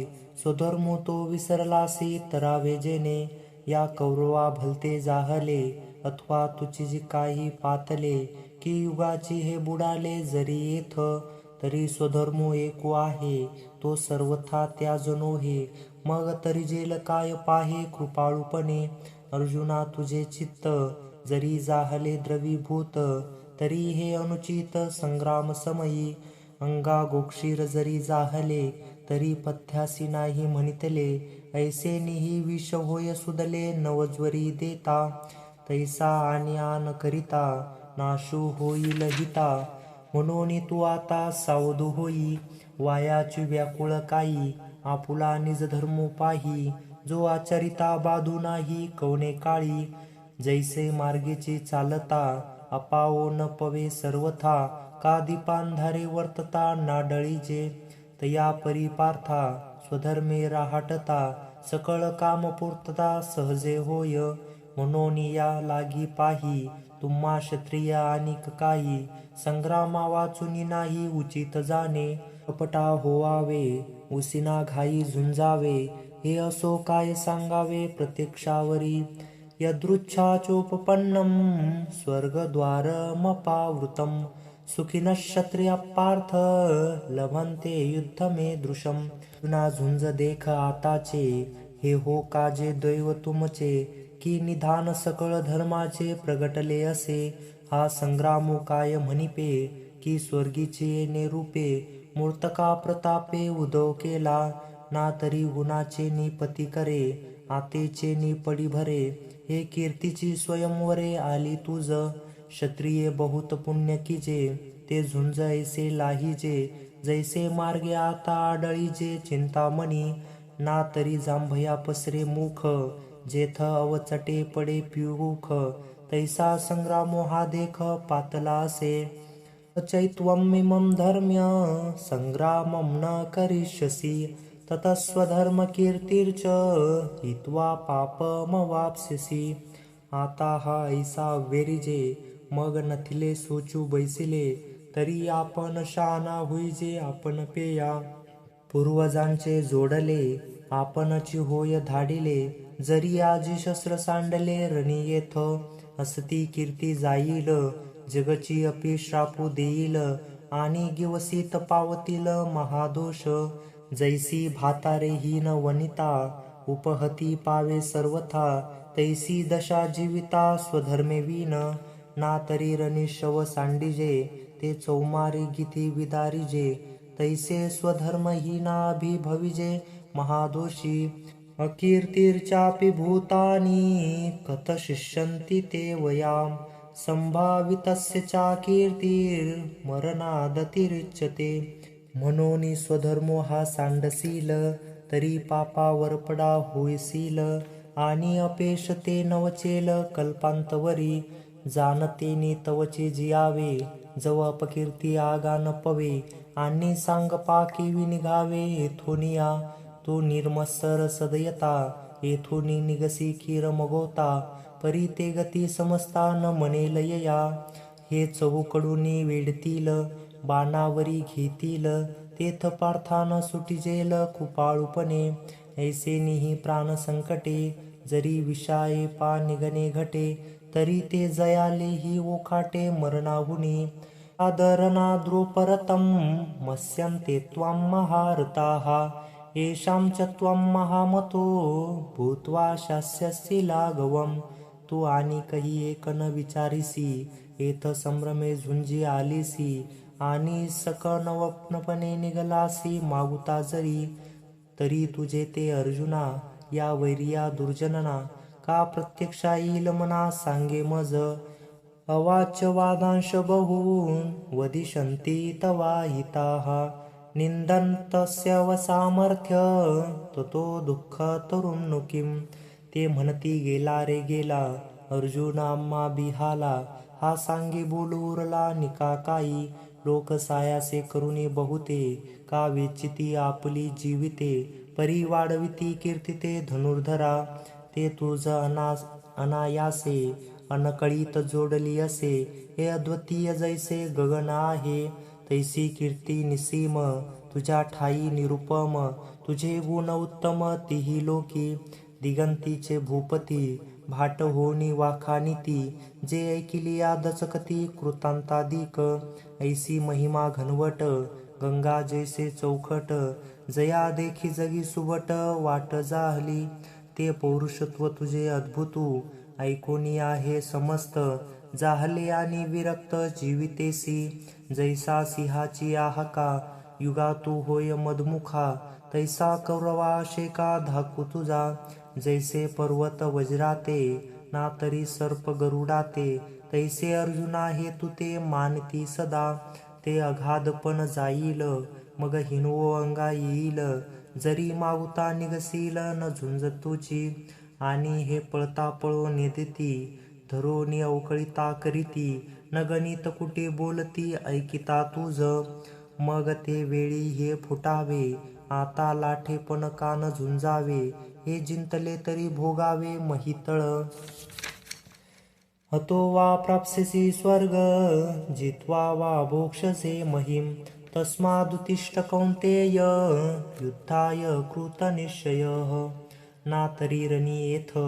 स्वधर्म तो विसरलासी तरावे जेणे, या कौरवा भलते जाहले, अथवा तुझी काही पातले, की युगाची हे बुडाले जरी येथ, तरी स्वधर्म एको आहे, तो सर्वथा त्याज नोहे, मग तरी जेल काय पाहे कृपाळूपणे, अर्जुना तुझे चित्त, जरी जाहले द्रवीभूत, तरी हे अनुचित संग्राम समयी, अंगा गोक्षीर जरी जाहले, तरी पथ्यासी नाही म्हणितले, ऐसे निही विष होय सुदले नवज्वरी देता, तैसा आणि आन करिता, नाशू होईल हिता, म्हणून तू आता सावध होई, वायाची व्याकुळ काही, आपुला निज धर्म पाही, जो आचरिता बाधू नाही कवने काळी, जैसे मार्गेची चालता, अपाओ न पवे सर्वथा, का दीपांधारे वर्तता नाडळीजे, तया परिपार्था, स्वधर्मे राहटता, सकळ काम पूर्तता सहजे होय, म्हणून या लागी पाही, तुम्हा क्षत्रिय आणिक काही, संग्रामा वाचुनी नाही उचित जाणे, कपटा होवावे उसिना घाई झुंजावे, हे असो काय सांगावे प्रत्यक्षावरी, यदृच्छाचोपपन्नम स्वर्गद्वारमपावृतम, सुखिनः क्षत्रिय पार्थ लभन्ते युद्धमे दृशम, पुन्हा झुंज देख आताचे, हे हो काजे दैव तुमचे, की निधान सकळ धर्माचे प्रगटले असे, हा संग्राम काय म्हणिपे, की स्वर्गीचे येणे रूपे, मूर्तका प्रतापे उदव केला, ना तरी गुणाचे निपती करे, आतेचे निपडी भरे, हे कीर्तीची स्वयंवरे आली तुझ, क्षत्रिये बहुत पुण्य कीजे, ते झुंज ऐसे लाहीजे, जैसे मार्गे आता आडळीजे चिंतामणी, ना तरी जांभया पसरे मुख, जेथ अवचटे पडे पिऊख, तैसा संग्रामो हा देख पातला असे, चैत्वमिमं धर्म्य संग्रामं न करिष्यसि, ततस्वधर्मकीर्तिर्च हित्वा पापमवाप्स्यसि, आता हा ऐसा वेरिजे, मग नथिले सोचू बैसिले, तरी आपण शहाणा होईजे आपण पेया, पूर्वजांचे जोडले आपणची होय धाडिले, जरी आजी शस्त्र सांडले रणी येथ, असती कीर्ती जाईल, जगची अपि श्रापू देईल, आणि गिवसीत पावतील महादोष, जैसी भातारे हीन वनिता, उपहती पावे सर्वथा, तैसी दशा जीविता स्वधर्मे विन, ना तरी रणी शव सांडिजे, ते चौमारी गीती विदारिजे, तैसे स्वधर्महीनाभिभविजे महादोषी, अकीर्तिर्चापि भूतानि कथयिष्यन्ति ते वयाम, संभावितस्य चा कीर्तिर्मरणादतिरिच्यते, म्हणून स्वधर्मो हा सांडसील, तरी पापावर पडा होईसील, आणि अपेश ते नवचेल कल्पांतवरी, जानतेनी तवचे जियावे, जव अपकीर्ती आगा न पवे, आणि सांग पाकी विनिघावे येथोनिया, तो निर्मत्सर सदयता, येथोनी निगसी खीर मगोता, परी ते गती समजता न म्हणेल यया, हे चहूकडूनी वेढतील, बाणावरी घेतील, तेथ पार्थान सुटिजेल कृपाळूपणे, ऐसे निही प्राण संकटे, जरी विषाये पा निघणे घटे, तरी ते जयाले ही ओखाटे मरणाहुनी, आदरणा द्रुपरतं मत्स्यन्ते त्वां महारथाः, येषां च त्वं महामतो भूत्वा शास्यसि लाघवम्, तू आणि काही एक न विचारिसी, येथ संभ्रमे झुंजी आलीसी, आणि सकनवपणे निघलासी मागुता जरी, तरी तुझे ते अर्जुना या वैरिया दुर्जनना, का प्रत्यक्षा येईल मना सांगे मज, अवाच्य वादांश बहून वदिष्यन्ति तवा हिताः, निंदन्तस्य सामर्थ्य ततो दुःख तरुन्नुकिं, ते म्हणती गेला रे गेला, अर्जुन आम्हा बिहाला, हा सांगे बोलू उरला निका काही, लोक सायासे करुणी बहुते, का वेचिती आपली जीविते, परी वाढविती कीर्तिते धनुर्धरा, ते तुझ अनायासे अनकळीत जोडली असे, हे अद्वितीय जैसे गगन आहे, तैसी कीर्ती निसीम तुझ्या ठाई निरुपम, तुझे गुण उत्तम तिही लोकी. दिगंतीचे भूपती भाट होनी वाखानिती, जे ऐकिली दचकती कृतांतादिक. ऐसी महिमा घनवट गंगा जैसे चौखट, जया देखी जगी सुबट वाट जाहली. ते पौरुषत्व तुझे अद्भुतू ऐकोनी आहे समस्त, जाहले आणि विरक्त जीवितेसी. जैसा सिंहाची आहाका युगा तू होय मधमुखा, तैसा कौरवा शेका धाकू तुझा. जैसे पर्वत वज्राते ना तरी सर्प गरुडाते, तैसे अर्जुना हे तू ते मानती सदा. ते अगाध पण जाईल मग हिनवो अंगा येईल, जरी मागुता निघसील न झुंज तुझी. आणि हे पळता पळो नेदती धरोनी अवकळिता करीती, न गणित कुठे बोलती ऐकिता तुझ. मग ते वेळी हे फुटावे आता लाठे पण कान झुंजावे, हे जिंतले तरी भोगावे महितळ. हतो वा प्राप्स्यसि स्वर्ग जित्वा वा भोक्ष्यसे महिम, तस्मादुत्तिष्ठ कौन्तेय युद्धाय कृतनिश्चयः. ना तरी रणी येथ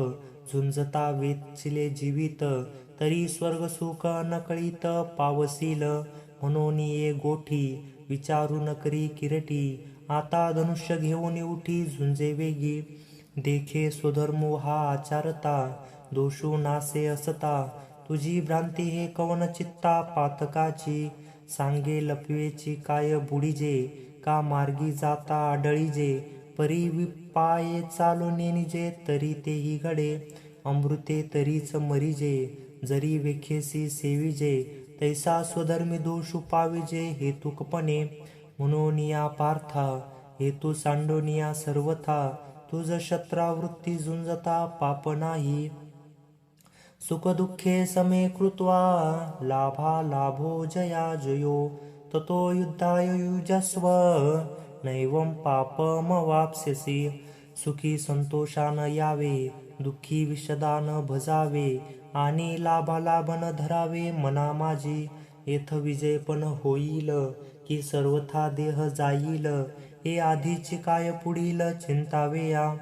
झुंजता वेचले जीवित, तरी स्वर्गसुख न कळीत पावसील. म्हणून ये गोठी विचारू न करी किरटी, आता धनुष्य घेऊन उठी झुंजे वेगी. देखे स्वधर्मो हा आचारता, दोषू नासे असता. तुझी भ्रांती हे कवन चित्ता पातकाची, सांगे लपवेची काय बुडीजे, का मार्गी जाता आढळीजे. परी विपाये चालू नेनिजे तरी तेही घडे, अमृते तरीच मरिजे, जरी वेखेसी सेविजे. तैसा स्वधर्मी दोषू पाविजे हेतुकपणे, म्हणून या पार्था हेतू सांडोनिया सर्वथा. तुझ शत्रावृत्ती झुंजता पाप नाही, सुखदुःखे समे कृत्वा लाभा लाभो जया जयो. ततो युद्धाय युजस्व नैवं पापमवाप्स्यसि. सुखी संतोषान यावे, दुःखी विषदान भजावे, आणि लाभालाभ न धरावे मना माझी. येथ विजय पण होईल की सर्वथा देह जाईल, हे आधीची काय पुढील चिंतावे या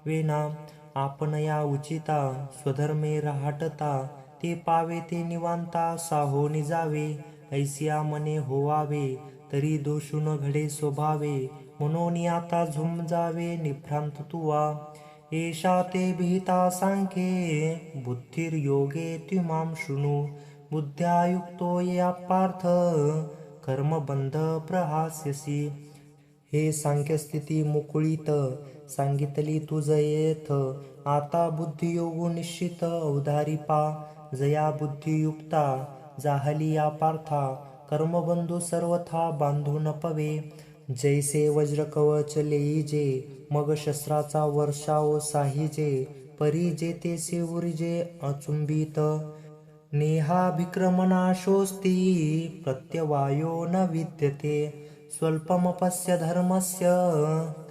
वेना. आपण या उचिता स्वधर्मे राहटता, ते पावे ते निवांता साहोनी जावे. ऐसिया मने होवावे तरी दोषून घडे स्वभावे, म्हणून आता झुंजावे निभ्रांत तुवा. एषा ते विहिता सांख्ये बुद्धिर्योगे त्विमां शृणु, बुद्ध्या युक्तो ये पार्थ कर्मबंध प्रहास्यसि. हे सांख्यस्थिती मुकुळीत सांगितली तुझ येथ, आता बुद्धियोगो निश्चित अवधारी पा. जया बुद्धियुक्ता जाहली या पार्था, कर्मबंधू सर्वथा बांधू न पवे. जैसे वज्र कवच लेईजे, मग शस्त्राचा वर्षाव साहिजे, परी जेतेसे उरिजे अचुंबित. नेहाभिक्रमनाशोऽस्ति प्रत्यवायो न विद्यते, स्वल्पमपस्य धर्मस्य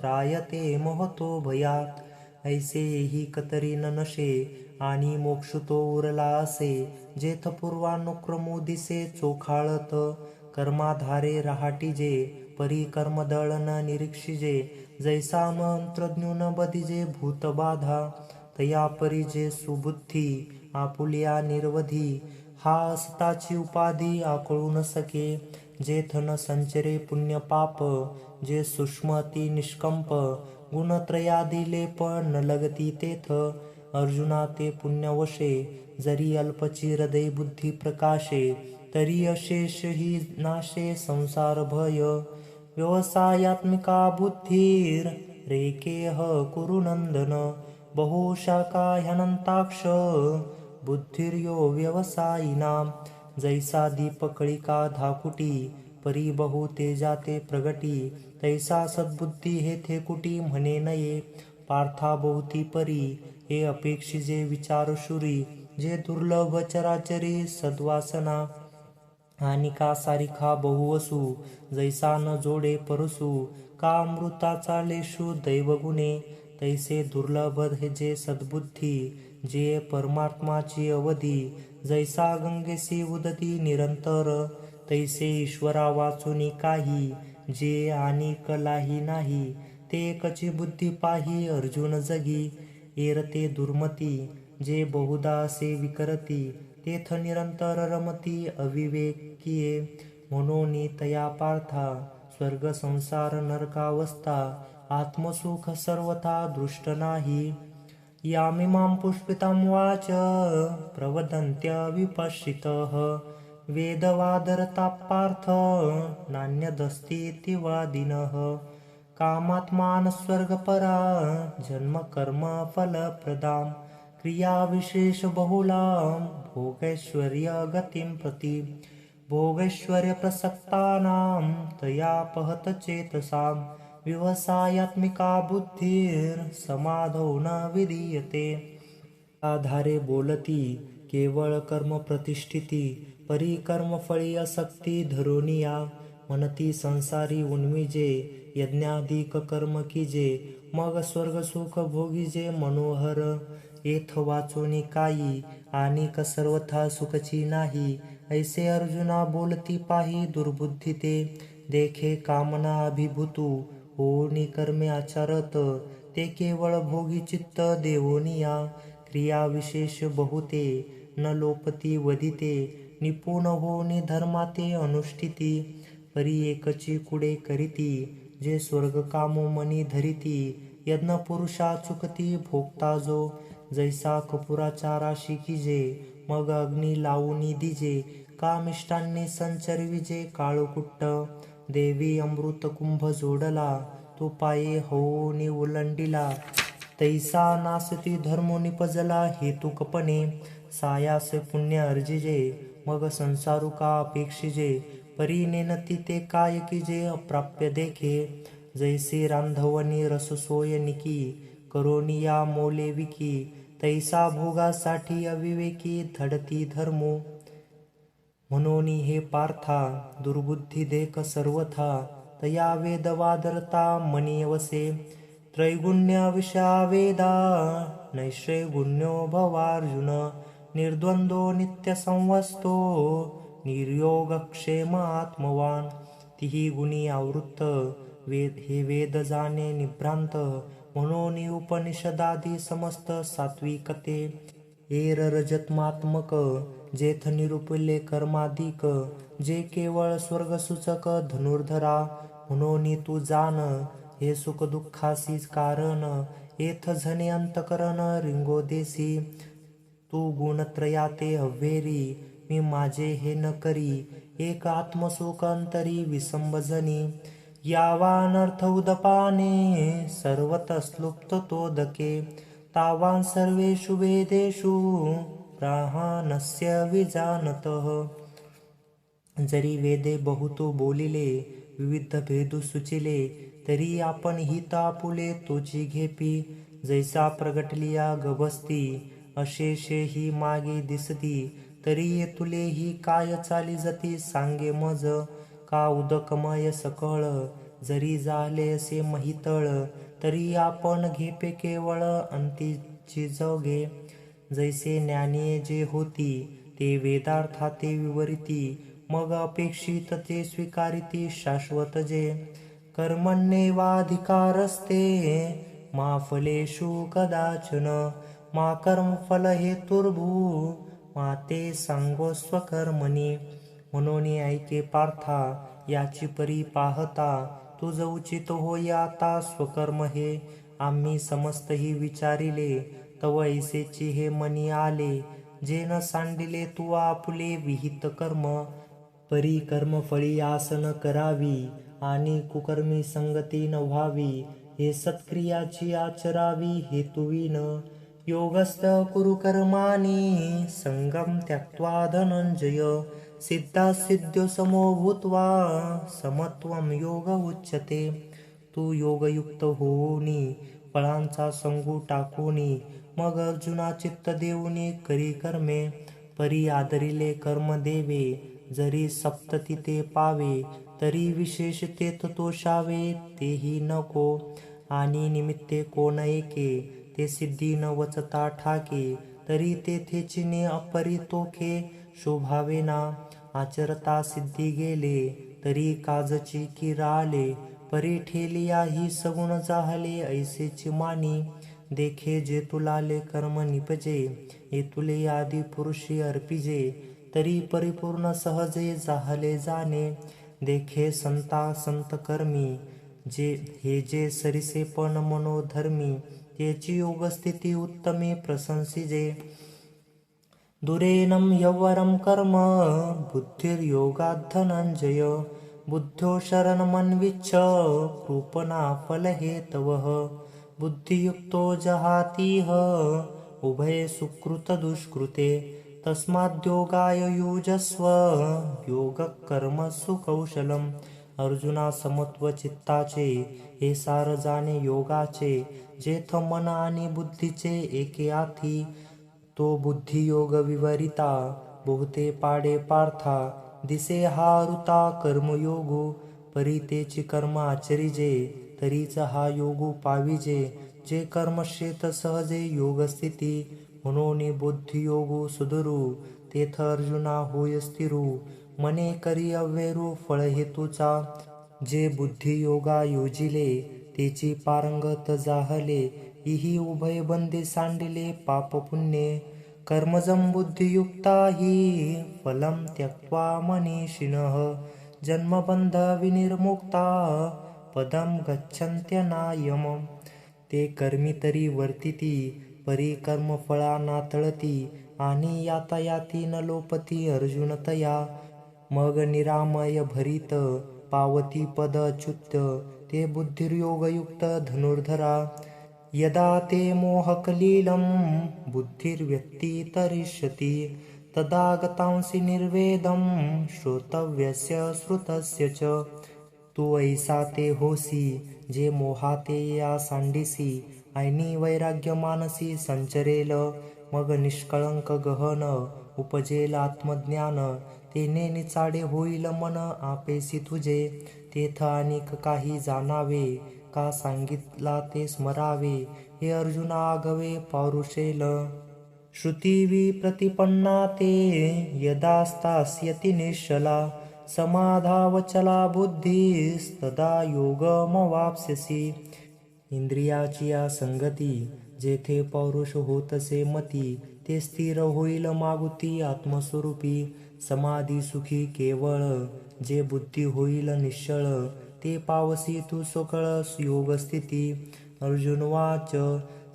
त्रायते महतो भयात्. ऐसे ही कतरी न नशे आणि मोक्ष तो उरला असे, जेथ पूर्वानुक्रमो दिसे चोखाळत. कर्माधारे रहाटीजे परी कर्मदळ न निरीक्षिजे, जैसा मंत्रज्ञो न बधिजे भूतबाधा. तया परी जे सुबुद्धी आपुलिया निर्वधी, हा असताची उपाधी आकळू न सके. जेथ न संचरे पुण्य पाप, जे सूक्ष्म ती निष्कंप, गुणत्रयादी लेप न लगती तेथ. अर्जुना ते पुण्यवशे जरी अल्पची हृदय बुद्धी प्रकाशे, तरी अशेष ही नाशे संसार भय. व्यवसायात्मिका बुद्धिर रेकेह कुरु नंदन, बहुशाखा ह्यनंताक्ष बुद्धिर्यो व्यवसायिनाम. जैसा दीपकळिका धाकुटी, परी बहु तेजाते प्रगटी, तैसा सद्बुद्धी हेथे कुटी म्हणे नये. पार्था बहुती परी हे अपेक्षिजे विचारशुरी, जे दुर्लभ चराचरी सद्वासना. आणि का सारिखा बहुवसू, जैसा न जोडे परसू, का अमृताचा लेशू दैवगुणे. तैसे दुर्लभ हे जे सद्बुद्धी, जे परमात्माची अवधी, जैसा गंगेसी उदती निरंतर, तैसे ईश्वरा वाचुनी काही, जे आणि कलाही नाही, ते एकची बुद्धी पाही अर्जुन जगी. एरते दुर्मती, जे बहुधा असे विकरती, तेथ निरंतर रमती अविवेकिये. म्हणून तया पार्था, स्वर्ग संसार नरकावस्था, आत्मसुख सर्वथा दृष्ट नाही. यामिमां पुष्पितां वाच प्रवदन्त्य विपश्चितः, वेदवादरता पार्थ नान्यदस्तीति वादिनः. कामात्मान स्वर्गपरा जन्म कर्म फलप्रदां, क्रियाविशेष बहुलां भोगैश्वर्य गतिं प्रति. भोगैश्वर्य प्रसक्तानां तयापहत चेतसां, विवसायात्मिका बुद्धिर समाधौ न विधीयते. आधारे बोलती केवळ कर्म प्रतिष्ठिती, परी कर्मफळी असक्ती धरोनिया. म्हणती संसारी उन्मिजे, यज्ञाधिक कर्म कीजे, मग स्वर्ग सुख भोगीजे मनोहर. येथ वाचोनी काही, आणि सर्वथा सुखची नाही, ऐसे अर्जुना बोलती पाही दुर्बुद्धी ते. देखे कामना अभिभूतू, होनी कर्मे आचारत, ते केवळ भोगी चित्त देवोनिया. क्रिया विशेष बहुते, न लोपती वदिते, निपुण होनी धर्माते अनुष्ठिती. परी एकची कुडे करीती, जे स्वर्ग कामो मनी धरिती, यज्ञ पुरुषा चुकती भोगता जो. जैसा कपुराचा राशी कीजे, मग अग्नी लावूनी दिजे, कामिष्टांनी संचरविजे काळोकुट्ट. देवी अमृत कुंभ जोडला, तो पाये होऊनी उलंडिला, तैसा नासती धर्मो निपजला हेतुकपणे. सायास पुण्य अर्जिजे, मग संसारुका अपेक्षिजे, परी नेनती ते काय कीजे अप्राप्य देखे. जैसे रांधवनी रससोय निकी, करोनिया मोले विकी, तैसा भोगासाठी अविवेकी धडती धर्मो. म्हणून हे पार्था, दुर्बुद्धी देख सर्वथा, तया वेदवादरता मनी वसे. त्रैगुण्य विषया वेदा, नैश्रैगुण्यो भवार्जुन, निर्द्वंद्वो नित्यसंवस्तो, निर्योगक्षेम आत्मवान. तिही गुणी आवृत्त, हे वेद जाणे निभ्रांत, म्हणून उपनिषदादी समस्त सात्विकते. एर रजत्मात्मक, जेथ निरूपले कर्माधिक, जे केवळ स्वर्गसूचक धनुर्धरा. म्हणून तू जाण, हे सुख दुःखासीच कारण, येथ झने अंतकरण रिंगो देसी. तू गुणत्रयाते अव्हेरी, मी माझे हे न करी, एक आत्मसुख अंतरी विसंबजनी. यावानर्थ उदपाने, सर्वतस्लुप्त तोदके, तावान सर्वेषु वेदेषु ब्राह्मणस्य विजानतः. जरी वेदे बहुतो बोलिले, विविध भेदू सुचिले, तरी आपण हित आपुले तोची घेपी. जैसा प्रगटलिया गभस्ती, अशेषे ही मागे दिसती, तरी ये तुले ही काय चाली जती सांगे मज. का उदकमय सकळ, जरी झाले असे महितळ, तरी आपण घेपे केवळ अंतीची जगे. जैसे ज्ञानी जे होती, ते वेदार्थाते विवरिती, मग अपेक्षित ते स्वीकारिती शाश्वत जे. कर्मण्येवाधिकारस्ते, मा फलेषु कदाचन, मा कर्मफल हेतुर्भू, मा ते सांगोस्व कर्मणी. म्हणून ऐके पार्था, याची परी पाहता, तुझ उचित होई आता स्वकर्म हे. आम्ही समस्त ही विचारिले, तव ऐसेची हे मनी आले, जे न सांडिले तू आपुले विहित कर्म. परी कर्मफळी आसन करावी, आणि कुकर्मी संगती न व्हावी, हे सत्क्रियाची आचरावी हेतुविन. योगस्थ कुरु कर्माणि संगम त्यक्त्वा धनंजय, सिद्धासिद्ध्यो समो भूत्वा समत्वं योग उच्यते. तू योगयुक्त होऊनी, फळांचा संगू टाकूनी, मग अर्जुना चित्त देऊनी करी कर्मे. परी आदरिले कर्म देवे, जरी सप्तती ते पावे, तरी विशेष तेथ तोषावे तेही नको. आणि निमित्ते कोण एके, ते सिद्धी न वचता ठाके, तरी तेथे चिने अपरितोखे शोभावेना. आचरता सिद्धी गेले तरी काजची की राले. परी ठेलिया ही सगुण जाहले ऐसेची मानी. देखे जे तुलाले कर्म निपजे हे तुले आदि पुरुषी अर्पिजे. तरी परिपूर्ण सहजे जाहले जाणे. देखे संता संत कर्मी हे जे सरिसे पण मनोधर्मी. त्याची योगस्थिती उत्तमे प्रशंसिजे. दुरेनं यवरं कर्म बुद्धिर्योगात् धनंजय. बुद्ध्यो शरणमन्विच्छ कृपणा फलहेतवः. बुद्धियुक्तो जहातीह उभये सुकृत दुष्कृते. तस्माद्योगाय युजस्व योगकर्मसु कौशलम्. अर्जुना समत्व चित्ताचे हे सार जाणे योगाचे. जेथ मन आणि बुद्धीचे एके आथी. तो बुद्धियोग विवरिता बहुते पाडे पार्था. दिसे हा ऋता कर्मयोगू. परी तेची कर्म आचरिजे तरीच हा योगू पाविजे. जे कर्मक्षेत सहजे योगस्थिती. म्हणून बुद्धियोगू सुधरू तेथ अर्जुना होय स्थिरू. मने करी अव्यरू फळ हेतूचा. जे बुद्धियोगा योजिले तेची पारंगत जाहले. इही उभय बंदे सांडिले पाप पुण्ये. कर्मजं बुद्धियुक्ता हि फलं त्यक्त्वा मनीषिणः. जन्मबंध विनिर्मुक्ता पदं गच्छन्त्यनायमम्. ते कर्मी तरी वर्तिती परी कर्मफळा नातळती. आणि यातायाती न लोपती अर्जुन तया. मग निरामय भरित पावती पद अच्युत. ते बुद्धिर्योगयुक्त धनुर्धरा. यदा ते मोहकलीलं बुद्धिर्व्यतितरिष्यति. तदा गतांसि निर्वेदं श्रोतव्यस्य श्रुतस्य च. तू ऐसा ते होसी जे मोहाते या सांडिसी. ऐनी वैराग्य मानसी संचरेल. मग निष्कळंक गहन उपजेल आत्मज्ञान. तेने निचाडे होईल मन आपेसी तुझे. तेथ अनेक काही जाणावे का सांगितला ते स्मरावे. हे अर्जुना आघवे पौरुषेल. श्रुतिवि प्रतिपन्ना ते यदा स्थास्यति निश्चला. समाधावचला बुद्धिस्तदा योगमवाप्स्यसि. इंद्रियाची या संगती जेथे पौरुष होतसे मती. ते स्थिर होईल मागुती आत्मस्वरूपी. समाधी सुखी केवळ जे बुद्धी होईल निश्चळ. ते पावसी तू सकळ योगस्थिती. अर्जुनवाच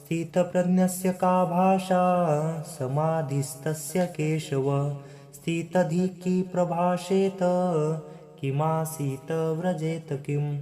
स्थितप्रज्ञस्य का भाषा समाधिस्तस्य केशव. स्थितधिकी प्रभाषेत किमासीत व्रजेत किम.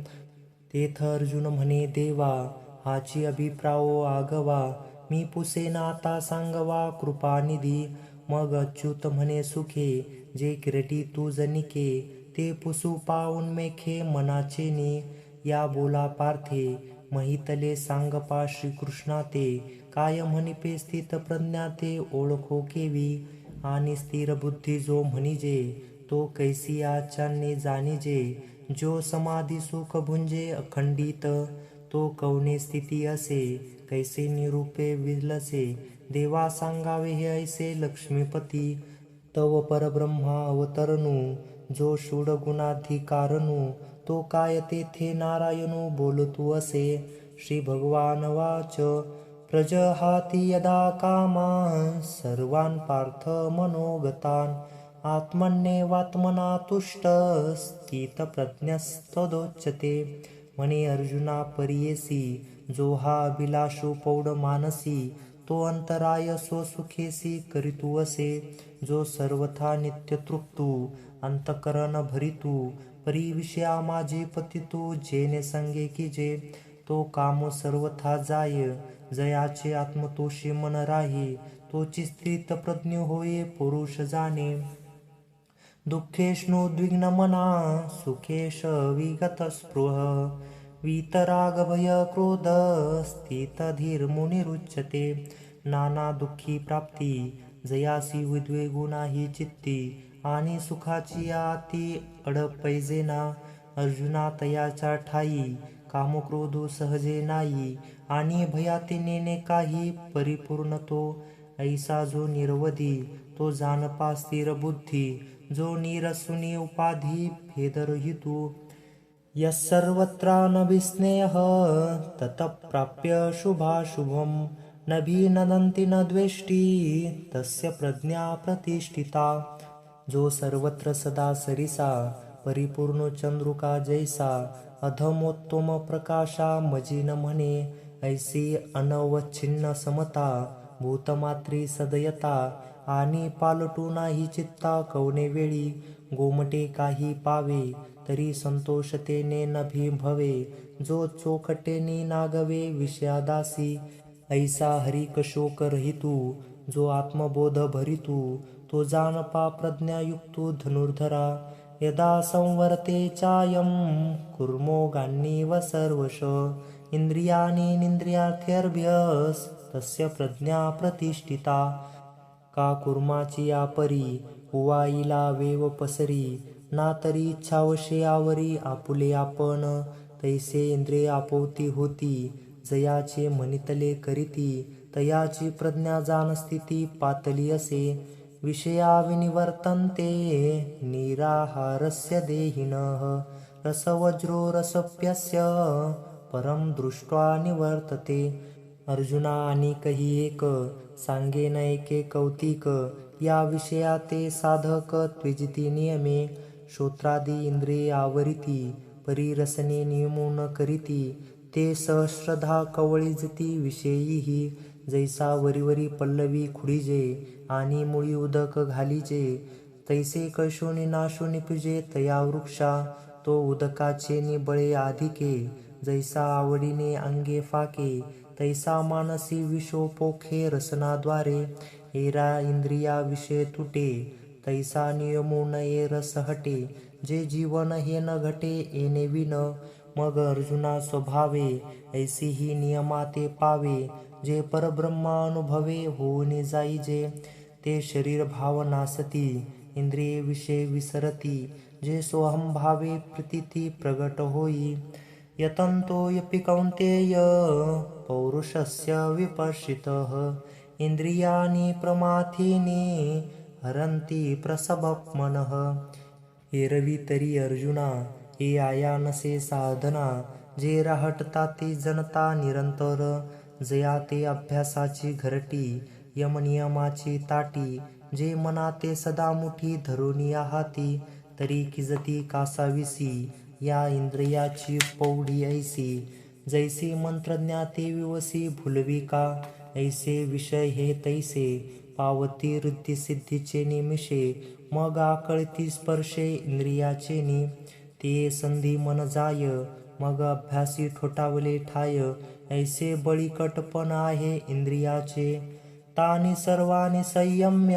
तेथ अर्जुन म्हणे देवा हाची अभिप्रायो आगवा. मी पुसेन आता सांगवा कृपानिधी. मग अच्युत म्हणे सुखे जे किरटी तू जनिके. ते पुसू पाऊन मेखे मनाचेनी. या बोला पार्थे महितले सांगपा श्रीकृष्णा ते. काय म्हणिपे स्थित प्रज्ञा ते ओळखो केवी. आणि स्थिर बुद्धी जो म्हणिजे तो कैसी आचान्ये जाणिजे. जो समाधी सुख भुंजे अखंडित. तो कवने स्थिती असे कैसे निरूपे विलसे. देवा सांगावे हे ऐसे लक्ष्मीपती. तव परब्रह्मा अवतरणू जो षूड गुणाधिकारणू. तो काय तेथे नारायणू बोलतू असे. श्री भगवान वाच प्रजहाति यदा कामान् सर्वान् पार्थ मनोगतान्. आत्मन्येवात्मना तुष्ट स्थितप्रज्ञस्तदोच्यते. म्हणे अर्जुना परियेसी जो हा अभिलाषू पौढ मानसी. तो अंतराय स्वसुखेसी करीतू असे. जो सर्वथा नित्य तृप्तू अंतकरण भरितू. परी विषया माझे पतितू जेने संगे कीजे. तो काम सर्वथा जाय जयाचे आत्मतोषी मन राही. तोची स्थित प्रज्ञ होय पुरुष जाणे. दुःखेष्णुद्विग्न मना सुखेश विगत स्पृह. वीतराग भय क्रोध स्थित धीर मुनिरुच्यते. नाना दुःखी प्राप्ती जयासी उद्वेगू नाही चित्ती. आणि सुखाची आती अडपैजेना. अर्जुना तयाच्या ठाई कामक्रोधू सहजे नाही. आणि भयाते नेणे काही परिपूर्ण तो. ऐसा जो निरवधी तो जानपा स्थिर बुद्धी, जो निरसुनी उपाधी भेदरहितू, यस्सर्वत्रानभिस्नेहः ततः प्राप्य शुभाशुभं, न भिनदन्ति न द्वेष्टि तस्य प्रज्ञा प्रतिष्ठिता. जो सर्वत्र सदा सरिसा, परिपूर्ण चंद्रुका जैसा, अधमोत्तम प्रकाशा मजी न म्हणे, ऐसी अनवच्छिन्न समता, भूतमात्री सदयता, आणि पालटू नाही चित्ता कवने वेळी, गोमटे काही पावे तरी संतोषतेने न भवे, जो चोखटेनी नागवे विषयादासी, ऐसा हरिक शोक रहितू, जो आत्मबोध भरितू, तो जानपा प्रज्ञायुक्तू धनुर्धरा. यदा संवर्ते चायं कुर्मोगान्निव सर्वश, इंद्रियाणि निंद्रियार्थ्यर्भ्यस तस्य प्रज्ञा प्रतिष्ठिता. का कुर्माची आपरी उवाईला वेव पसरी, ना तरी इच्छावशे आवरी आपुले आपण, तैसे इंद्रिय आपोती होती, जयाचे म्हणितले करीती, तयाची प्रज्ञा जानस्थिती पातली असे. विषया विनिवर्तन्ते निराहारस्य देहिनः, रसवज्रो रसप्यस्य परम दृष्ट्वा निवर्तते. अर्जुना अनेकही एक, सांगेन एके कौतिक, या विषया ते साधक त्विजिती नियमे. श्रोत्रादी इंद्रिये आवरिती, परिरसने नियमून करीती, ते सहस्रधा कवळीजती विषयीही, जैसा वरीवरी पल्लवी खुडीजे, आणि मुळी उदक घालीजे, तैसे कळशोनी नाशो निपिजे तया वृक्षा, तो उदकाचे निबळे अधिके, जैसा आवडीने अंगे फाके, तैसा मानसी विषो पोखे रसनाद्वारे. एरा इंद्रिया विषय तुटे, तैसा नियमो नये रस हटे, जे जीवन हे न घटे येणे विन. मग अर्जुना स्वभावे ऐसी ही नियमाते पावे, जे परब्रह्मानुभवे होऊन जाईजे, ते शरीर भाव नासती, इंद्रिये विषय विसरती, जे सोहम भावे प्रतीती प्रगट होई. यतन्तो यपि कौन्तेय पौरुषस्य विपर्षितः, इंद्रियाणि प्रमाथीनि हरन्ति प्रसभमनः. एरवी तरी अर्जुना, हे आया नसे साधना, जे राहटता ते जनता निरंतर, जया ते अभ्यासाची घरटी, यमनियमाची ताटी, जे मनाते सदा मुठी धरुनी आहाती, तरी किजती कासाविसी, या इंद्रियाची पौढी ऐसी, जैसे मंत्रज्ञाते विवसी भुलवी का. ऐसे विषय हे तैसे पावती रिद्धी सिद्धीचे निमिषे, मग आकळती स्पर्शे इंद्रियाचेनी, ते संधी मन जाय, मग अभ्यासी ठोठावले ठाय, ऐसे बळीकटपण आहे इंद्रियाचे. तानि सर्वाणि संयम्य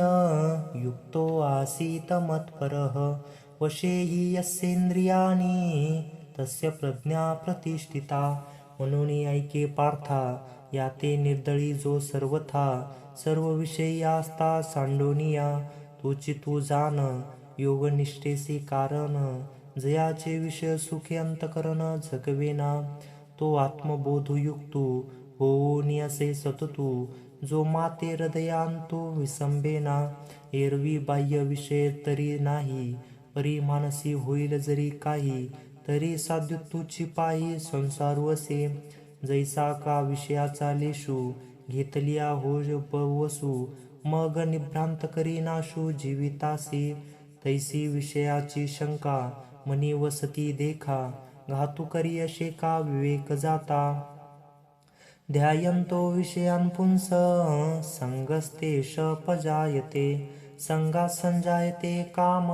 युक्तो आसीत मत्परः, वशे हि यस्येन्द्रियाणि तस्य प्रज्ञा प्रतिष्ठिता. म्हणून ऐके पार्था, याते निर्दळी जो सर्वथा, सर्व विषयी आस्था सांडोनिया, तोची तू जाण योगनिष्ठेसी कारण, जयाचे विषय सुखे अंतकरण जगवेना, तो आत्मबोधयुक्तू होऊन असे सततू, जो माते हृदयांतू विसंबेना. एरवी बाह्य विषय तरी नाही, परी मानसी होईल जरी काही, तरी साध्युतूची पायी संसारू असे. जैसा का विषयाचा लेशू, घेतलिया होज बवसू, मग निभ्रांत करी नाशू जीवितासी, तैसी विषयाची शंका मनी वसती देखा, घातू करी अशे का विवेक जाता. ध्यायन्तो विषयान् पुंस संगस्तेषपजायते, संगात् संजायते काम,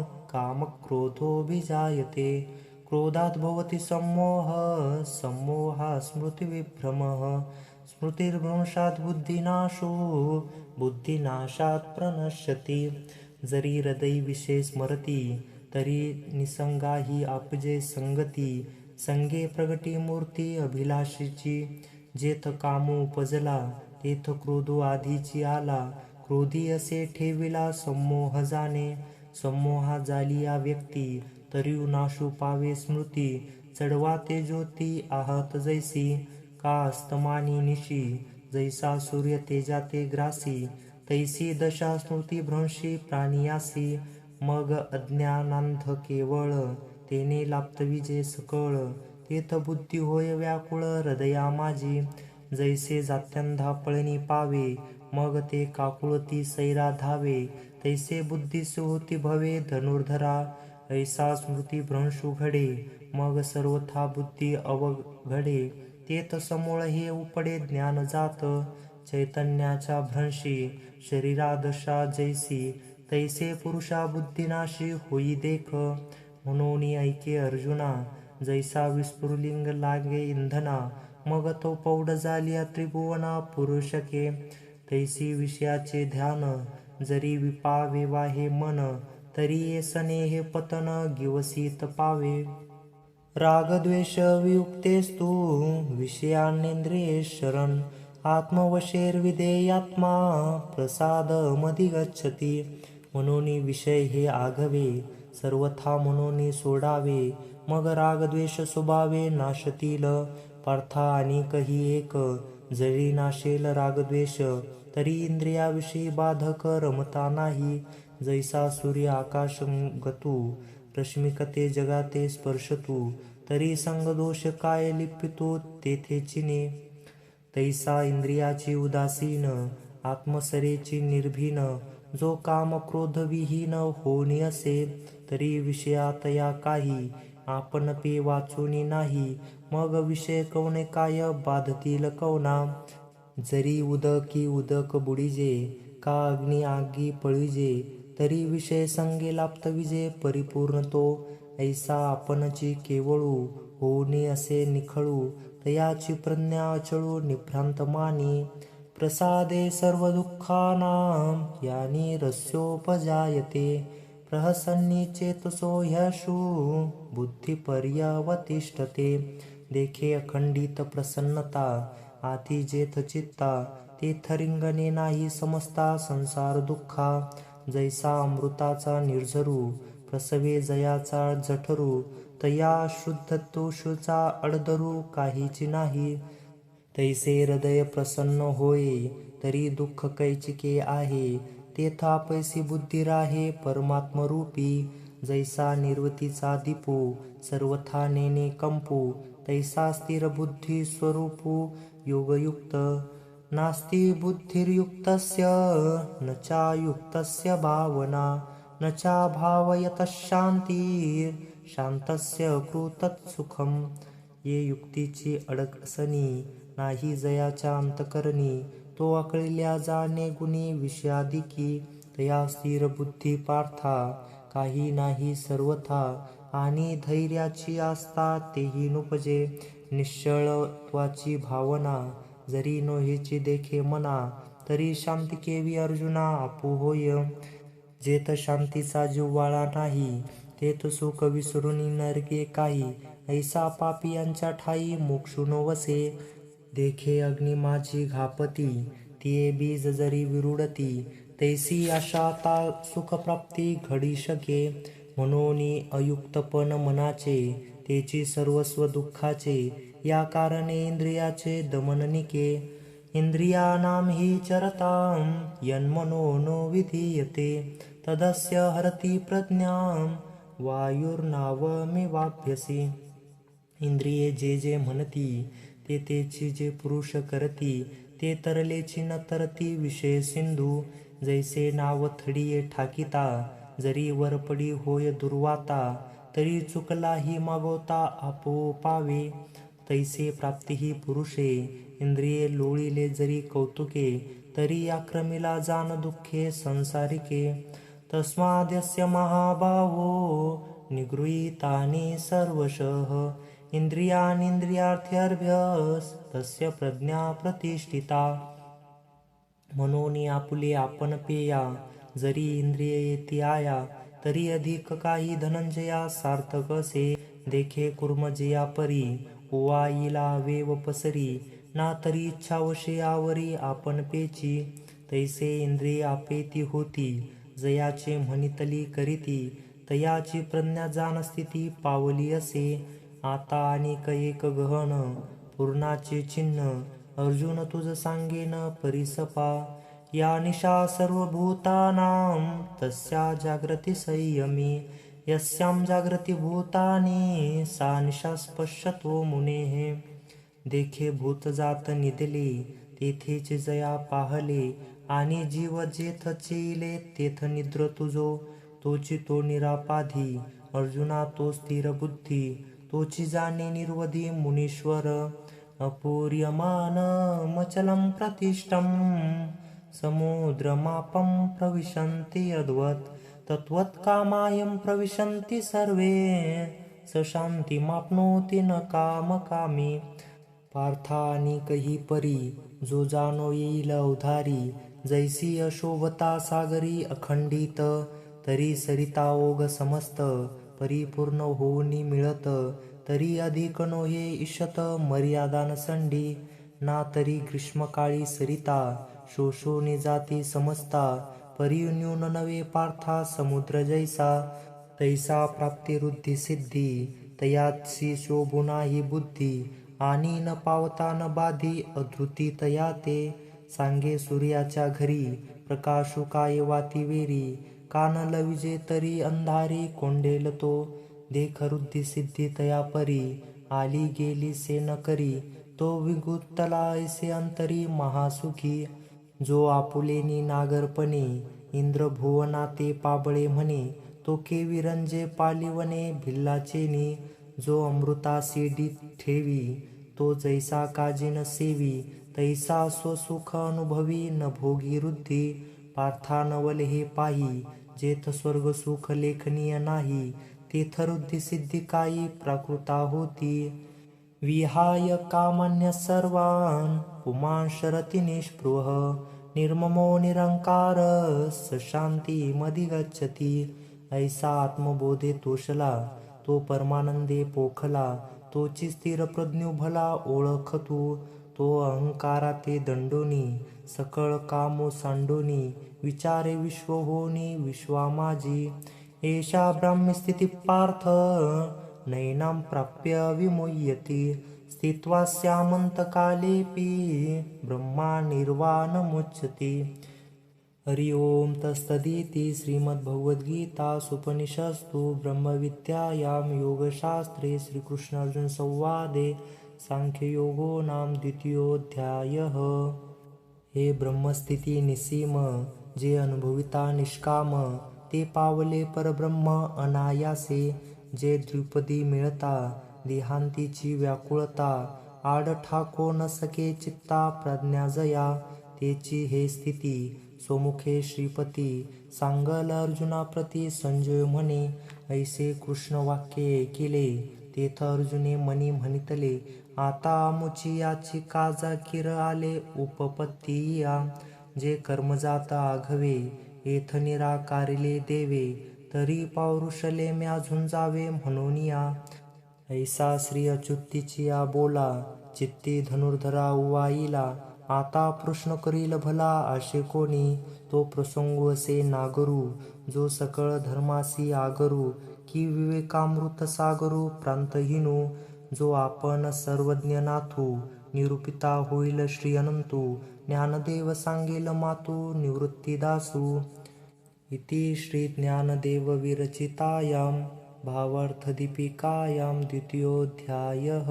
कामक्रोधोऽभिजायते, क्रोधात् भवति सम्मोहः, सम्मोहात् स्मृतिविभ्रमः, स्मृतिर्भ्रंशात् बुद्धिनाशो, बुद्धिनाशात् प्रणश्यति. जरी हृदय विषय स्मरती, तरी निसंगा ही आपजे संगती, संगे प्रगटी मूर्ती अभिलाषेची. जेथ कामो उपजला, तेथ क्रोधो आधीची आला, क्रोधी असे ठेविला सम्मोह जाणे, सम्मोहा झाली या व्यक्ती, तरी नाशू पावे स्मृती. चढवा ते ज्योती आहत जैसी, का अस्तमानी निशी, जैसा सूर्य तेजा ते ग्रासी, तैसी दशा स्मृती भ्रंशी प्राणियासी. मग अज्ञानांध केवळ, तेने लाप्तविजे सकळ. तेथ बुद्धी होय व्याकुळ हृदया माझी, जैसे जात्यंधा पळणी पावे. मग ते काकुळती सैरा धावे, तैसे बुद्धीस होती भवे धनुर्धरा. ऐसा स्मृती भ्रंशु घडे, मग सर्वथा बुद्धी अवघडे. तेथ समूळ हे उपडे ज्ञान जात, चैतन्याच्या भ्रंशी. शरीरा दशा जैसी, तैसे पुरुषा बुद्धिनाशी होई देख. म्हणून ऐके अर्जुना, जैसा विस्फुलिंग लागे इंधना. मग तो पौढ झालिया त्रिभुवना पुरुषके. तैसी विषयाचे ध्यान, जरी विपावे वाहे मन. तरी येसने हे पतन, गिवसीत पावे. रागद्वेष वियुक्तेस्तु विषयानेंद्रिये शरण. आत्मवशेर्विधेयात्मा प्रसादमधिगच्छति. म्हणून विषय हे आघवे, सर्वथा म्हणून सोडावे. मग रागद्वेष स्वभावे नाशतील. पार्था अनेकही एक, जरी नाशेल रागद्वेष. तरी इंद्रियाविषयी बाधक रमता नाही. जैसा सूर्य आकाशगतू, रश्मिकते जगाते स्पर्शतू. तरी संगदोष काय लिपितो तेथे चिने. तैसा इंद्रियाची उदासीन, आत्मसरेची निर्भीन. जो काम क्रोध विहीन होणी असे, तरी विषयातया काही. आपण पे वाचुनी नाही, मग विषय कवने काय बाधतील कवना. जरी उदकी उदक बुडिजे, का अग्नी आगी पळिजे. तरी विषय संगे लाप्तविजे परिपूर्ण तो. ऐसा आपणची केवळू, होऊनी असे निखळू. तयाची प्रज्ञा अचळू निभ्रांत मानी. प्रसादे सर्व दुःखानां यानी रस्योपजायते. प्रहसन्नी चेतसो ह्यशु बुद्धिपर्यवतिष्ठते. देखे अखंडित प्रसन्नता, आती जेथ चित्ता. तेथ रिंगणे नाही समजता संसार दुःखा. जैसा अमृताचा निर्झरू, प्रसवे जयाचा जठरू. तया शुद्धतोषूचा अडदरू काहीची नाही. तैसे हृदय प्रसन्न होये, तरी दुःख कैचिके आहे. तेथा पैसी बुद्धी राहे परमात्मरूपी. जैसा निर्वतीचा दीपू, सर्वथा नेने कंपू. तैसा स्थिर बुद्धी स्वरूपू योगयुक्त. नास्ति बुद्धिर्युक्तस्य न चायुक्तस्य भावना. न चाभावयतः शांतिर् शांतस्य कृतत्सुखम्. ये युक्तीची अडसणी नाही जयाच्या अंतकरणी. तो आकळिल्या जाणे गुणी विषयाधिकी. तया स्थिर बुद्धी पार्था, काही नाही सर्वथा. आणि धैर्याची आस्था तेही नुपजे. निश्चळत्वाची भावना, जरी नोहेची देखे मना. तरी शांती केवी अर्जुना आपू होय. जेथ शांतीचा जिव्हाळा नाही, तेथ सुख विसरून नरके काही. ऐसा पापियांच्या ठाई मोक्षू नो वसे. देखे अग्नी माझी घापती, तिये बीज जरी विरुडती. तैसी आशा ता सुखप्राप्ती घडी शके. म्हणून अयुक्तपण मनाचे, तेची सर्वस्व दुःखाचे. या कारणे इंद्रियाचे दमन निके. इंद्रियाणां हि चरतां यन्मनो नो विधीयते. तदस्य हरति प्रज्ञां वायुर्नावमिवाभ्यसी. इंद्रिये जे जे म्हणती, ते तेची जे पुरुष करती. ते तरलेची न तरती विषय सिंधू. जैसे नाव थडिये ठाकिता, जरी वरपडी होय दुर्वाता. तरी चुकलाही मागवता आपोपावे. तैसे प्राप्तिही पुरुषे, इंद्रिये लोळिले जरी कौतुके. तरी आक्रमिला जाण दुःखे संसारिके. तस्माद्यस्य महाबाहो निगृहीतानि सर्वशः. इंद्रियार्थ्यर्भ्यस तस्य प्रज्ञा प्रतिष्ठिता. म्हणून आपुले आपण पेया, जरी इंद्रिय येती आया. तरी अधिक काही धनंजया सार्थक असे. देखे कुर्मजया परी, ओवाईला वेव पसरी. ना तरी इच्छावशे आवरी आपण पेची. तैसे इंद्रिय आपेती होती, जयाचे म्हणितली करीती. तयाची प्रज्ञा जाण स्थिती पावली असे. आता अनेक एक गहन, पूर्णाचे चिन्ह. अर्जुन तुझ सांगेन परिसपा. या निशा सर्वभूतानां तस्या जागृती संयमी. यस्यां जागृती भूतानि सा निशा स्पश्यतो मुनेः. देखे भूत जात निदले तेथेच जया पाहले. आणि जीव जेथ चेले तेथ निद्र तुझो. तोची तो निरापाधी अर्जुना तो स्थिर बुद्धी. तोची जाणे निर्वधी मुनीश्वर. अपूर्यमानमचलं प्रतिष्ठं समुद्रमापं प्रविशन्ति यद्वत्. तद्वत्कामायं प्रविशन्ति सर्वे स शान्तिमाप्नोति न कामकामी. पार्थानिकही परी जो जाणो येईल उधारी. जैसी अशोभता सागरी अखंडित. तरी सरिता ओघ समस्त परिपूर्ण होऊनी मिळत. तरी अधिक नोहे ईशत मर्यादा नसंडी. ना तरी ग्रीष्मकाळी सरिता शोषोनी जाती समजता. परी न्यून नवे पार्था समुद्र जैसा. तैसा प्राप्ती वृद्धी सिद्धी तयाची शोभुना ही बुद्धी. आणि न पावता न बाधी अधृती तया ते. सांगे सूर्याच्या घरी प्रकाशु काय वाती वेरी. कान लविजे तरी अंधारी कोंडेल तो. देख वृद्धी सिद्धी तया परी आली गेली से न करी. तो विगुतला ऐसे अंतरी महासुखी. जो आपुलेनी नागरपणे इंद्र भुवना ते पाबळे म्हणे. तो केवी रंजे पालिवने भिल्लाचेनी. जो अमृतासी ठेवी तो जैसा काजी न सेवी. तैसा स्वसुख अनुभवी न भोगी वृद्धी. पार्था नवल हे पाही जेथ स्वर्ग सुख लेखनीय नाही. तेथ वृद्धी सिद्धी काही प्राकृता होती. विहाय कामान्य सर्वान् पुमान् शरति निःस्पृह. निर्ममो निरंकार स शांतिमधिगच्छति. ऐसा आत्मबोधे तोषला तो परमानंदे पोखला. तोची स्थिर प्रज्ञू भला ओळख तू. तो अहंकारा ते दंडोनी सकळ कामो सांडोनी. विचारे विश्व होनी विश्वा माझी. एषा ब्राह्मी स्थिती पार्थ नैनां प्राप्य विमुह्यति. स्थित्वा स्यामन्तकालेऽपि ब्रह्मा निर्वाणमुच्यते. हरि ओम तत्सदिति. श्रीमद्भगवद्गीतासूपनिषत्सु ब्रह्मविद्यायां योगशास्त्रे श्रीकृष्णार्जुनसंवादे सांख्ययोगो नाम द्वितीयोऽध्यायः. हे ब्रह्मस्थिती निसीम जे अनुभविता निष्काम. ते पावले परब्रह्म अनायासे. जे द्विपदी मिळता देहांतीची व्याकुळता. आड ठाको न सके चित्ता प्रज्ञा जया. तेची हे स्थिती सोमुखे श्रीपती. सांगल अर्जुना प्रती संजय म्हणे. ऐसे कृष्ण वाक्य ऐकिले तेथ अर्जुने मनी म्हणितले. आता मुची याची काजा किर आले उपपत्ती या. जे कर्मजात आघवे येथ निराकारिले देवे. तरी पौरुषले म्या झुंजावे म्हणून या. ऐसा श्री अच्युतीची या बोला चित्ती धनुर्धरा उवाईला. आता प्रश्न करील भला आशे कोणी. तो प्रसंग असे नागरू जो सकळ धर्मासी आगरू. की विवेकामृत सागरू प्रांतहीनू. जो आपण सर्वज्ञ नाथू निरूपिता होईल श्री अनंतू. ज्ञानदेव सांगेल मातू निवृत्तीदासू. इति श्री ज्ञानदेव विरचितायां भावार्थदीपिकायां द्वितीयोऽध्यायः.